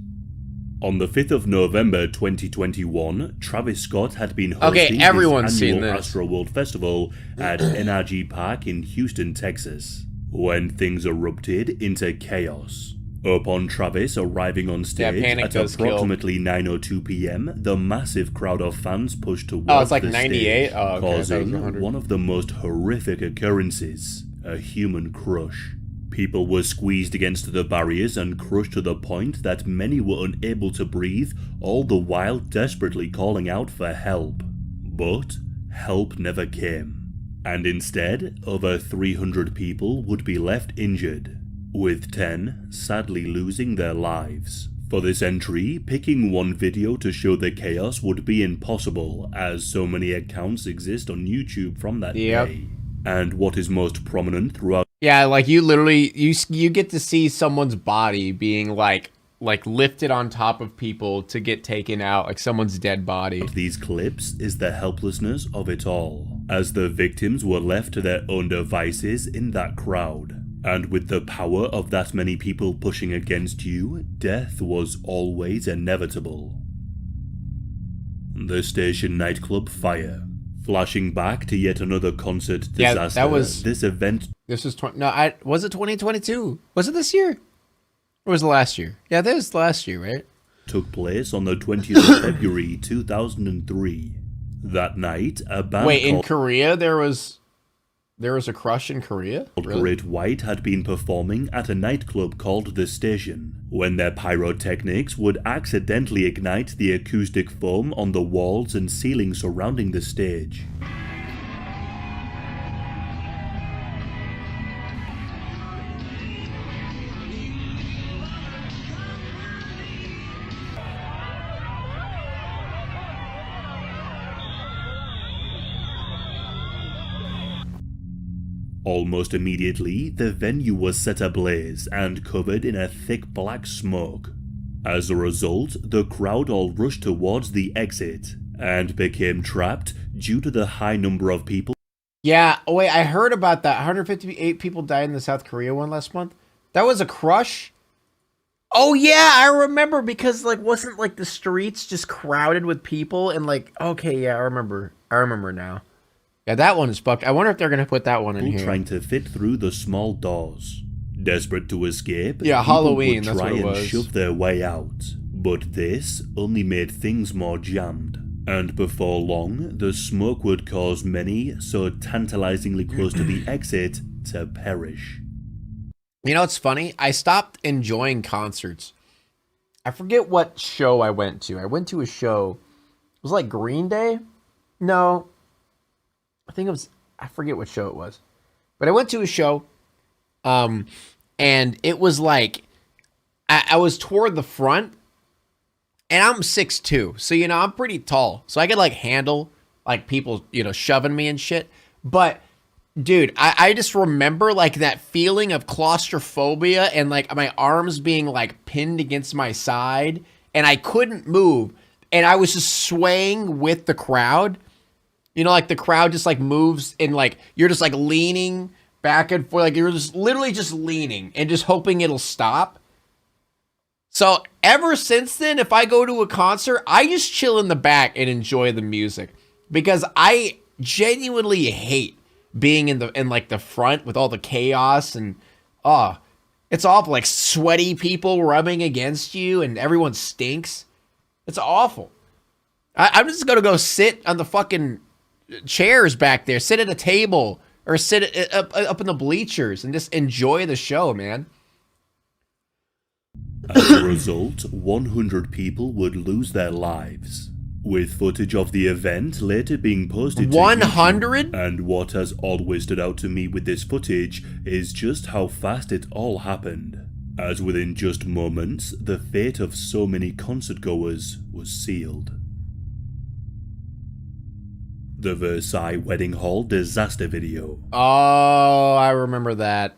On the 5th of November 2021, Travis Scott had been hosting his annual Astro World Festival at NRG Park in Houston, Texas, when things erupted into chaos. Upon Travis arriving on stage at approximately 9:02 p.m., the massive crowd of fans pushed towards the stage, causing one of the most horrific occurrences, a human crush. People were squeezed against the barriers and crushed to the point that many were unable to breathe, all the while desperately calling out for help. But help never came, and instead, over 300 people would be left injured, with 10 sadly losing their lives. For this entry, picking one video to show the chaos would be impossible, as so many accounts exist on YouTube from that day. And what is most prominent throughout... Yeah, like you literally, you get to see someone's body being like lifted on top of people to get taken out, like someone's dead body. These clips is the helplessness of it all, as the victims were left to their own devices in that crowd. And with the power of that many people pushing against you, death was always inevitable. The station nightclub fire. Flashing back to yet another concert disaster. Yeah, that was this event. This was was it 2022? Was it this year? Or was it last year? Yeah, that was last year, right? Took place on the 20th of February 2003. That night, a band in Korea there was a crush in Korea? Really? Great White had been performing at a nightclub called The Station, when their pyrotechnics would accidentally ignite the acoustic foam on the walls and ceiling surrounding the stage. Almost immediately, the venue was set ablaze and covered in a thick black smoke. As a result, the crowd all rushed towards the exit and became trapped due to the high number of people. Yeah, oh wait, I heard about that. 158 people died in the South Korea one last month. That was a crush? Oh yeah, I remember, because like wasn't like the streets just crowded with people and like, okay, yeah, I remember now. Yeah, that one is fucked. I wonder if they're gonna put that one in here. Trying to fit through the small doors. Desperate to escape, yeah, people Halloween, would that's try what it and was. shove their way out. But this only made things more jammed. And before long, the smoke would cause many so tantalizingly close to the exit to perish. You know what's funny? I stopped enjoying concerts. I forget what show I went to. I went to a show. It was like Green Day? No. I think it was, I forget what show it was. But I went to a show, and it was like, I was toward the front, and I'm 6'2", so, you know, I'm pretty tall. So I could, like, handle, like, people, you know, shoving me and shit. But, dude, I just remember, like, that feeling of claustrophobia and, like, my arms being, like, pinned against my side, and I couldn't move. And I was just swaying with the crowd. You know, like, the crowd just, like, moves, and, like, you're just, like, leaning back and forth. Like, you're just literally just leaning and just hoping it'll stop. So ever since then, if I go to a concert, I just chill in the back and enjoy the music, because I genuinely hate being in like the front with all the chaos, and it's awful. Like sweaty people rubbing against you and everyone stinks. It's awful. I'm just gonna go sit on the fucking chairs back there, sit at a table, or sit up in the bleachers and just enjoy the show, man. As a result, 100 people would lose their lives, with footage of the event later being posted to 100? YouTube. And what has always stood out to me with this footage is just how fast it all happened, as within just moments, the fate of so many concert goers was sealed. The Versailles Wedding Hall disaster video. Oh, I remember that.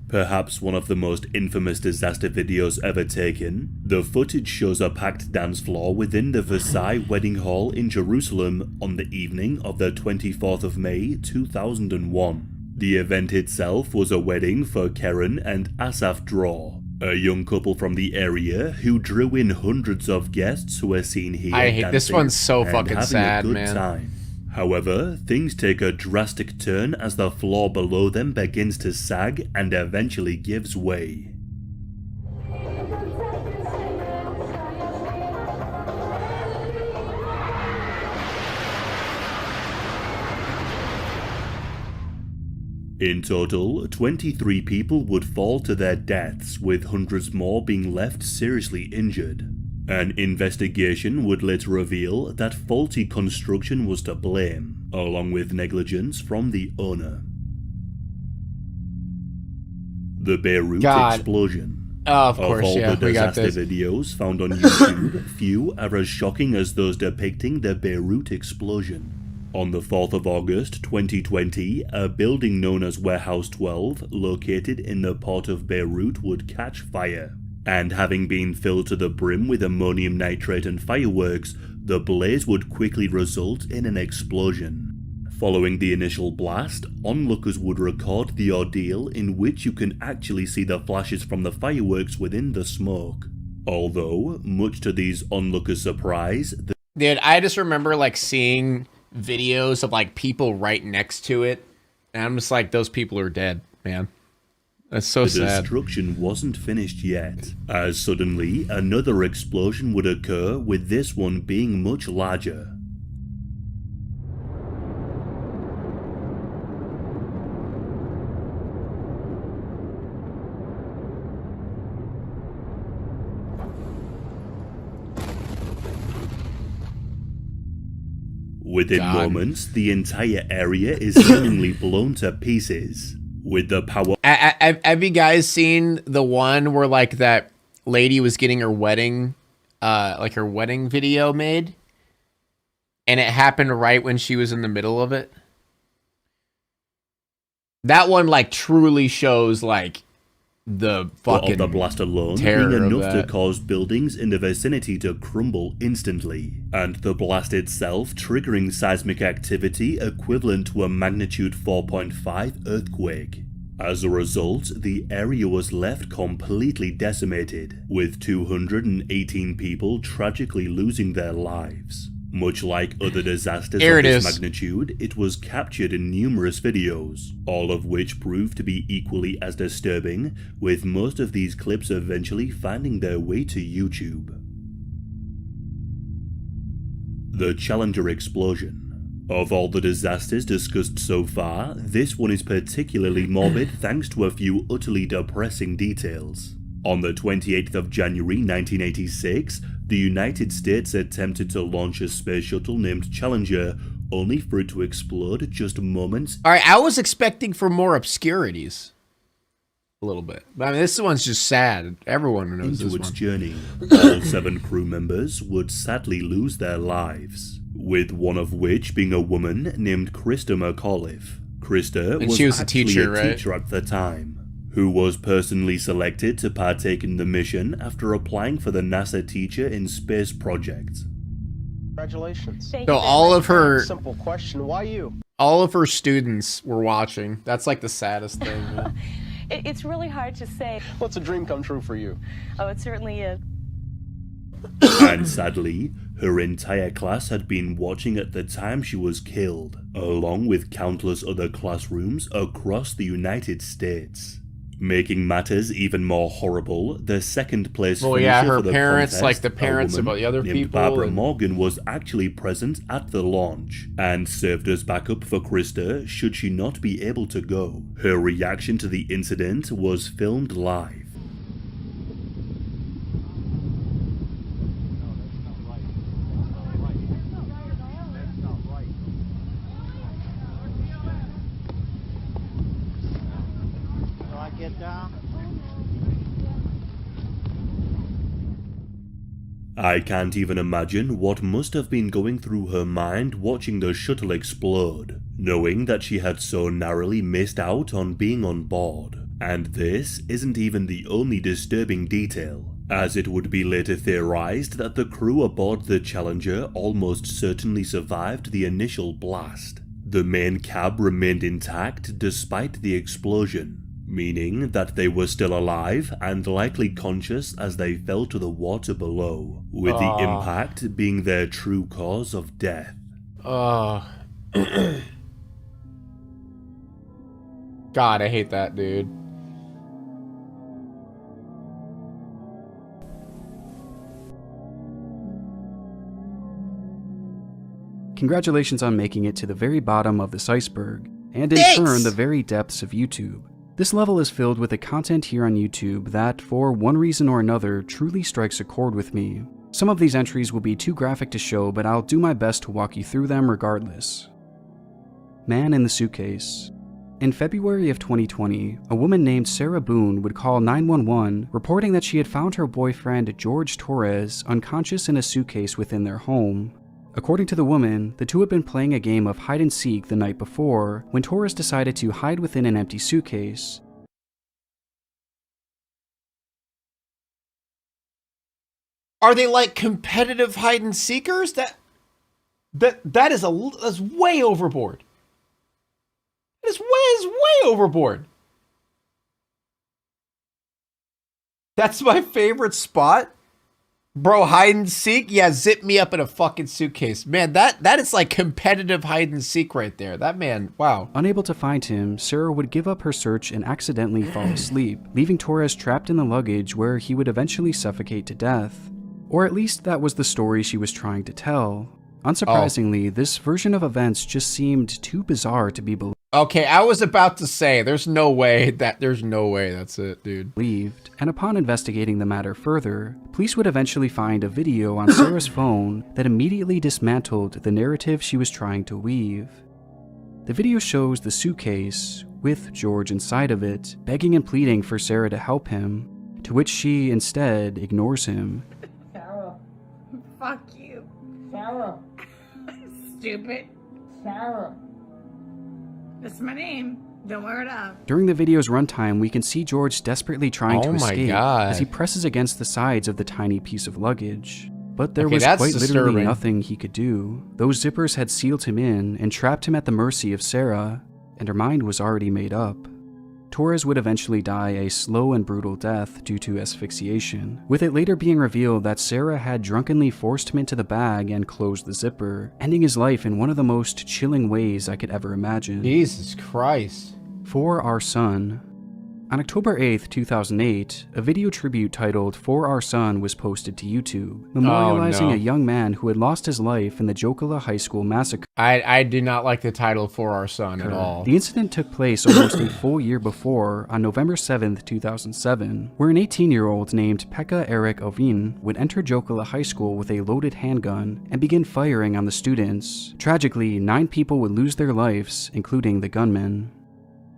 Perhaps one of the most infamous disaster videos ever taken, the footage shows a packed dance floor within the Versailles Wedding Hall in Jerusalem on the evening of the 24th of May 2001. The event itself was a wedding for Karen and Asaf Dror, a young couple from the area who drew in hundreds of guests who were seen here I hate this one's so fucking having sad, a good man. time. However, things take a drastic turn as the floor below them begins to sag and eventually gives way. In total, 23 people would fall to their deaths, with hundreds more being left seriously injured. An investigation would later reveal that faulty construction was to blame, along with negligence from the owner. The Beirut explosion. Of course, of all yeah, the we got disaster this. videos found on YouTube, few are as shocking as those depicting the Beirut explosion. On the 4th of August 2020, a building known as Warehouse 12, located in the port of Beirut, would catch fire. And having been filled to the brim with ammonium nitrate and fireworks, the blaze would quickly result in an explosion. Following the initial blast, onlookers would record the ordeal, in which you can actually see the flashes from the fireworks within the smoke. Although, much to these onlookers' surprise, Dude, I just remember like seeing videos of like people right next to it, and I'm just like, those people are dead, man. That's so sad. The destruction wasn't finished yet, as suddenly another explosion would occur, with this one being much larger. Within moments, the entire area is seemingly blown to pieces. With the power. Have you guys seen the one where like that lady was getting her wedding, like her wedding video made, and it happened right when she was in the middle of it? That one like truly shows like the fucking of the blast alone being enough to cause buildings in the vicinity to crumble instantly, and the blast itself triggering seismic activity equivalent to a magnitude 4.5 earthquake. As a result, the area was left completely decimated, with 218 people tragically losing their lives. Much like other disasters of this magnitude, it was captured in numerous videos, all of which proved to be equally as disturbing, with most of these clips eventually finding their way to YouTube. The Challenger explosion. Of all the disasters discussed so far, this one is particularly morbid thanks to a few utterly depressing details. On the 28th of January 1986, the United States attempted to launch a space shuttle named Challenger, only for it to explode just moments. All right, I was expecting for more obscurities. A little bit. I mean, this one's just sad. Everyone knows into this its one. journey. All 7 crew members would sadly lose their lives, with one of which being a woman named Krista McAuliffe. Krista And was, she was actually a teacher, at the time, who was personally selected to partake in the mission after applying for the NASA Teacher in Space project. Congratulations. So all of her simple question, why you? All of her students were watching. That's like the saddest thing. Man. It's really hard to say. What's a dream come true for you? Oh, it certainly is. And sadly, her entire class had been watching at the time she was killed, along with countless other classrooms across the United States. Making matters even more horrible, the second place finisher her for the parents, contest, like the parents a woman of the other named people, Barbara and- Morgan, was actually present at the launch and served as backup for Krista should she not be able to go. Her reaction to the incident was filmed live. I can't even imagine what must have been going through her mind watching the shuttle explode, knowing that she had so narrowly missed out on being on board. And this isn't even the only disturbing detail, as it would be later theorized that the crew aboard the Challenger almost certainly survived the initial blast. The main cab remained intact despite the explosion, meaning that they were still alive and likely conscious as they fell to the water below, with the impact being their true cause of death. God, I hate that, dude. Congratulations on making it to the very bottom of this iceberg, and in turn the very depths of YouTube. This level is filled with the content here on YouTube that, for one reason or another, truly strikes a chord with me. Some of these entries will be too graphic to show, but I'll do my best to walk you through them regardless. Man in the Suitcase. In February of 2020, a woman named Sarah Boone would call 911 reporting that she had found her boyfriend George Torres unconscious in a suitcase within their home. According to the woman, the two had been playing a game of hide-and-seek the night before when Torres decided to hide within an empty suitcase. Are they like competitive hide-and-seekers? That is way overboard. That is way overboard. That's my favorite spot. Bro, hide and seek? Yeah, zip me up in a fucking suitcase. Man, that is like competitive hide and seek right there. That man, wow. Unable to find him, Sarah would give up her search and accidentally fall asleep, leaving Torres trapped in the luggage where he would eventually suffocate to death. Or at least that was the story she was trying to tell. Unsurprisingly, this version of events just seemed too bizarre to be believed. Okay, I was about to say, there's no way that's it, dude. Believed, and upon investigating the matter further, police would eventually find a video on Sarah's phone that immediately dismantled the narrative she was trying to weave. The video shows the suitcase, with George inside of it, begging and pleading for Sarah to help him, to which she instead ignores him. Sarah. Fuck you. Sarah. Stupid. Sarah. That's my name. Don't wear it out. During the video's runtime, we can see George desperately trying to escape as he presses against the sides of the tiny piece of luggage. But there was quite literally nothing he could do. Those zippers had sealed him in and trapped him at the mercy of Sarah, and her mind was already made up. Torres would eventually die a slow and brutal death due to asphyxiation, with it later being revealed that Sarah had drunkenly forced him into the bag and closed the zipper, ending his life in one of the most chilling ways I could ever imagine. Jesus Christ. For Our Son. On October 8th, 2008, a video tribute titled For Our Son was posted to YouTube, memorializing a young man who had lost his life in the Jokula High School massacre. I do not like the title For Our Son at all. The incident took place almost a full year before, on November 7th, 2007, where an 18-year-old named Pekka Erik Ovin would enter Jokula High School with a loaded handgun and begin firing on the students. Tragically, 9 people would lose their lives, including the gunman.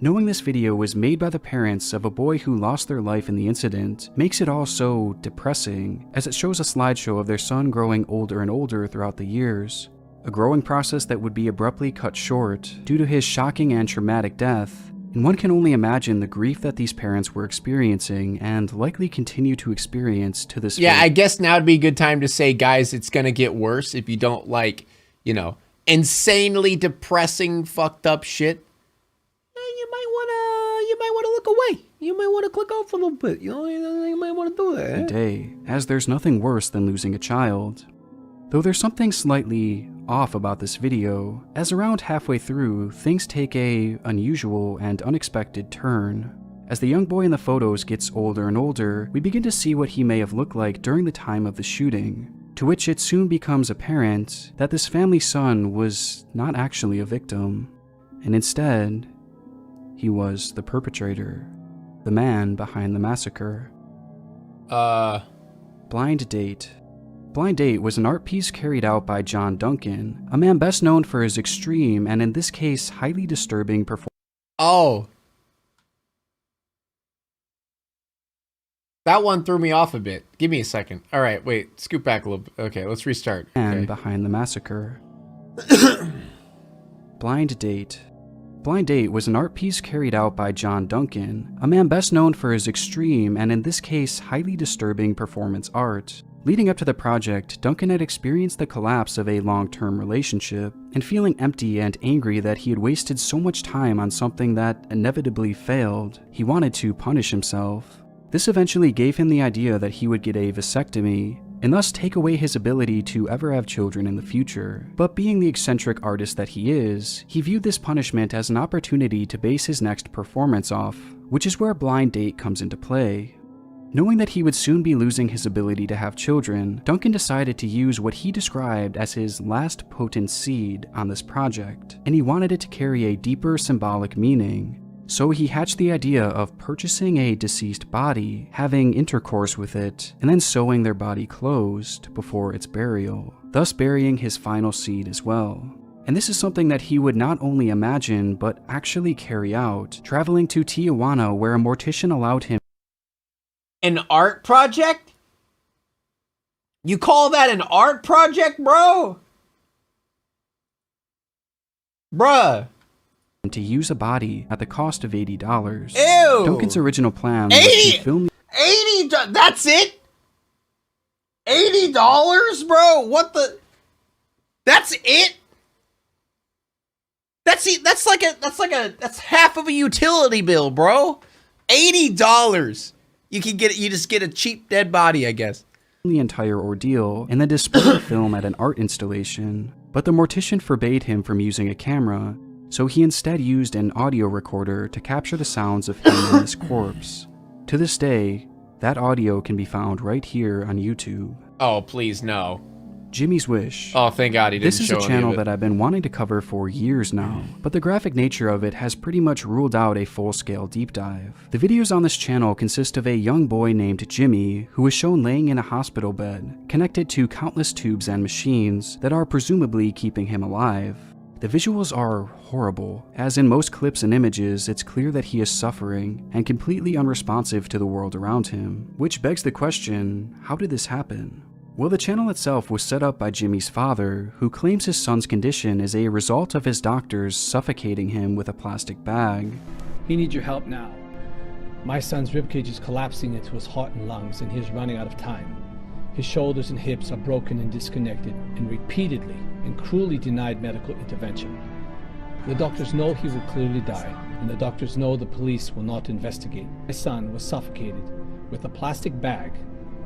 Knowing this video was made by the parents of a boy who lost their life in the incident makes it all so depressing, as it shows a slideshow of their son growing older and older throughout the years. A growing process that would be abruptly cut short due to his shocking and traumatic death, and one can only imagine the grief that these parents were experiencing and likely continue to experience to this Yeah, day. I guess now would be a good time to say, guys, it's gonna get worse if you don't like, you know, insanely depressing, fucked up shit. You might want to look away. You might want to click off a little bit. You know, you might want to do that. Day, as there's nothing worse than losing a child. Though there's something slightly off about this video, as around halfway through, things take a unusual and unexpected turn. As the young boy in the photos gets older and older, we begin to see what he may have looked like during the time of the shooting, to which it soon becomes apparent that this family son was not actually a victim, and instead, he was the perpetrator, the man behind the massacre. Blind Date. Blind Date was an art piece carried out by John Duncan, a man best known for his extreme and in this case highly disturbing performance. Oh. That one threw me off a bit. Give me a second. All right, wait, scoot back a little bit. Okay, let's restart. Man behind the massacre. Blind Date. Blind Date was an art piece carried out by John Duncan, a man best known for his extreme and in this case highly disturbing performance art. Leading up to the project, Duncan had experienced the collapse of a long-term relationship, and feeling empty and angry that he had wasted so much time on something that inevitably failed, he wanted to punish himself. This eventually gave him the idea that he would get a vasectomy, and thus take away his ability to ever have children in the future. But being the eccentric artist that he is, he viewed this punishment as an opportunity to base his next performance off, which is where Blind Date comes into play. Knowing that he would soon be losing his ability to have children, Duncan decided to use what he described as his last potent seed on this project, and he wanted it to carry a deeper symbolic meaning. So he hatched the idea of purchasing a deceased body, having intercourse with it, and then sewing their body closed before its burial, thus burying his final seed as well. And this is something that he would not only imagine, but actually carry out, traveling to Tijuana where a mortician allowed him. An art project? You call that an art project, bro? Bruh. To use a body at the cost of $80. Ew! Duncan's original plan was to film... $80? That's it? $80, bro? What the... That's it? That's half of a utility bill, bro. $80. You can get it. You just get a cheap dead body, I guess. The entire ordeal and then display the film at an art installation, but the mortician forbade him from using a camera, so he instead used an audio recorder to capture the sounds of him and his corpse. To this day, that audio can be found right here on YouTube. Oh, please, no. Jimmy's Wish. Oh, thank God he didn't show This is a channel that I've been wanting to cover for years now, but the graphic nature of it has pretty much ruled out a full-scale deep dive. The videos on this channel consist of a young boy named Jimmy, who is shown laying in a hospital bed, connected to countless tubes and machines that are presumably keeping him alive. The visuals are horrible, as in most clips and images it's clear that he is suffering and completely unresponsive to the world around him, which begs the question, how did this happen? Well, the channel itself was set up by Jimmy's father, who claims his son's condition is a result of his doctors suffocating him with a plastic bag. He needs your help now. My son's ribcage is collapsing into his heart and lungs, and he is running out of time. His shoulders and hips are broken and disconnected, and repeatedly and cruelly denied medical intervention. The doctors know he will clearly die, and the doctors know the police will not investigate. My son was suffocated with a plastic bag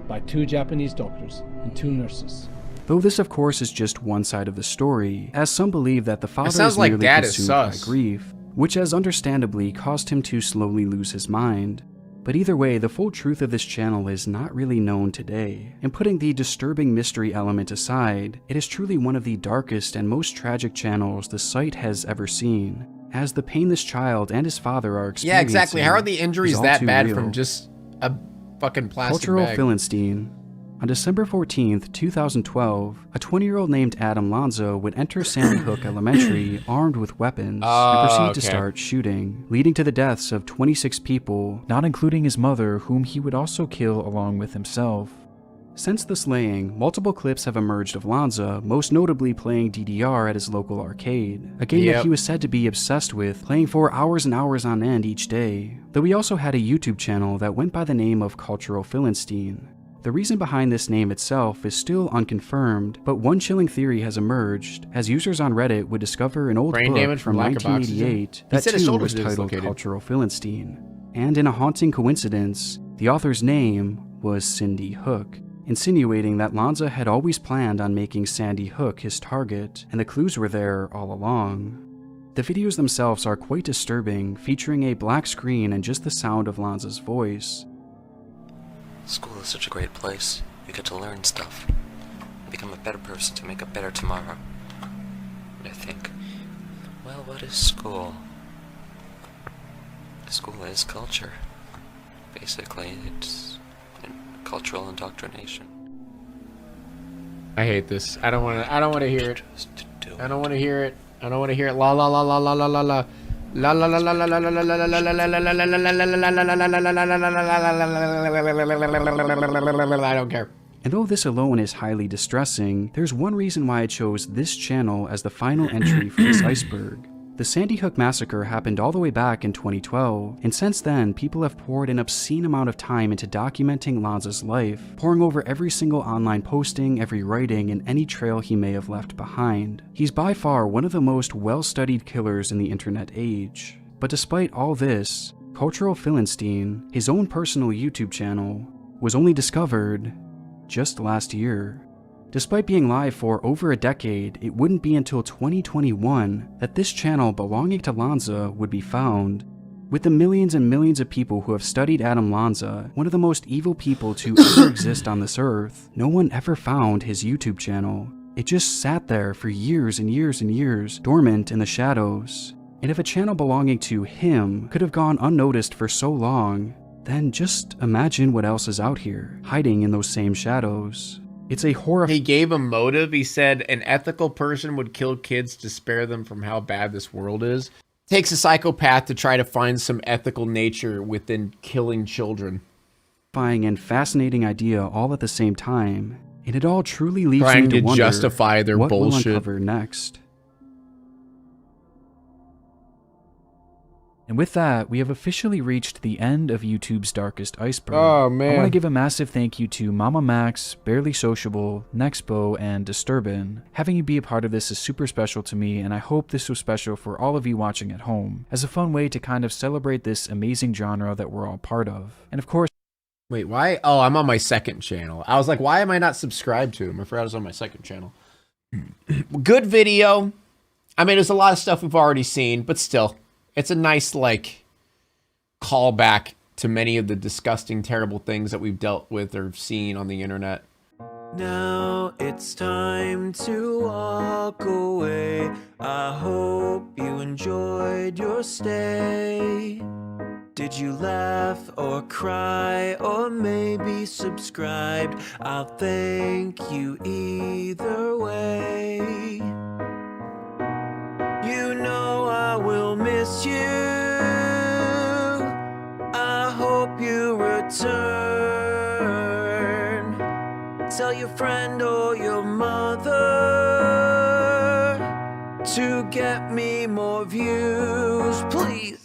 by 2 Japanese doctors and 2 nurses. Though this, of course, is just one side of the story, as some believe that the father sounds is like merely dad is consumed by sus. grief, which has understandably caused him to slowly lose his mind. But either way, the full truth of this channel is not really known today. And putting the disturbing mystery element aside, it is truly one of the darkest and most tragic channels the site has ever seen, as the pain this child and his father are experiencing. Yeah, exactly. How are the injuries is all that too bad real. from just a fucking plastic Cultural bag? Philistine. On December 14th, 2012, a 20-year-old named Adam Lanza would enter Sandy Hook Elementary armed with weapons and proceed to start shooting, leading to the deaths of 26 people, not including his mother, whom he would also kill along with himself. Since the slaying, multiple clips have emerged of Lanza, most notably playing DDR at his local arcade, a game that he was said to be obsessed with, playing for hours and hours on end each day, though he also had a YouTube channel that went by the name of Cultural Philistine. The reason behind this name itself is still unconfirmed, but one chilling theory has emerged, as users on Reddit would discover an old Brain book damage from from lack of 1988 oxygen? that He said his too shoulders was are titled dislocated. Cultural Philistine. And in a haunting coincidence, the author's name was Cindy Hook, insinuating that Lanza had always planned on making Sandy Hook his target, and the clues were there all along. The videos themselves are quite disturbing, featuring a black screen and just the sound of Lanza's voice. School is such a great place. You get to learn stuff. Become a better person to make a better tomorrow. And I think, well, what is school? School is culture. Basically, it's cultural indoctrination. I hate this. I don't want to hear it. I don't want to hear it. I don't want to hear it. La la la la la la la la. La la la la la la la la la la la. I don't care. And though this alone is highly distressing, there's one reason why I chose this channel as the final entry for this iceberg. The Sandy Hook massacre happened all the way back in 2012, and since then, people have poured an obscene amount of time into documenting Lanza's life, poring over every single online posting, every writing, and any trail he may have left behind. He's by far one of the most well-studied killers in the internet age. But despite all this, Cultural Philistine, his own personal YouTube channel, was only discovered just last year. Despite being live for over a decade, it wouldn't be until 2021 that this channel belonging to Lanza would be found. With the millions and millions of people who have studied Adam Lanza, one of the most evil people to ever exist on this earth, no one ever found his YouTube channel. It just sat there for years and years and years, dormant in the shadows. And if a channel belonging to him could have gone unnoticed for so long, then just imagine what else is out here, hiding in those same shadows. It's a horror. He gave a motive. He said an ethical person would kill kids to spare them from how bad this world is. Takes a psychopath to try to find some ethical nature within killing children. And fascinating idea all at the same time, and it all truly leaves Trying me to to wonder justify their what bullshit. we'll uncover next. And with that, we have officially reached the end of YouTube's Darkest Iceberg. Oh, man. I want to give a massive thank you to Mama Max, Barely Sociable, Nexpo, and Disturbin. Having you be a part of this is super special to me, and I hope this was special for all of you watching at home, as a fun way to kind of celebrate this amazing genre that we're all part of. And of course... Wait, why? Oh, I'm on my second channel. I was like, why am I not subscribed to him? I forgot I was on my second channel. Good video. I mean, there's a lot of stuff we've already seen, but still. It's a nice, like, callback to many of the disgusting, terrible things that we've dealt with or seen on the internet. Now it's time to walk away. I hope you enjoyed your stay. Did you laugh or cry or maybe subscribed? I'll thank you either way. You know I will miss you. I hope you return. Tell your friend or your mother to get me more views, please.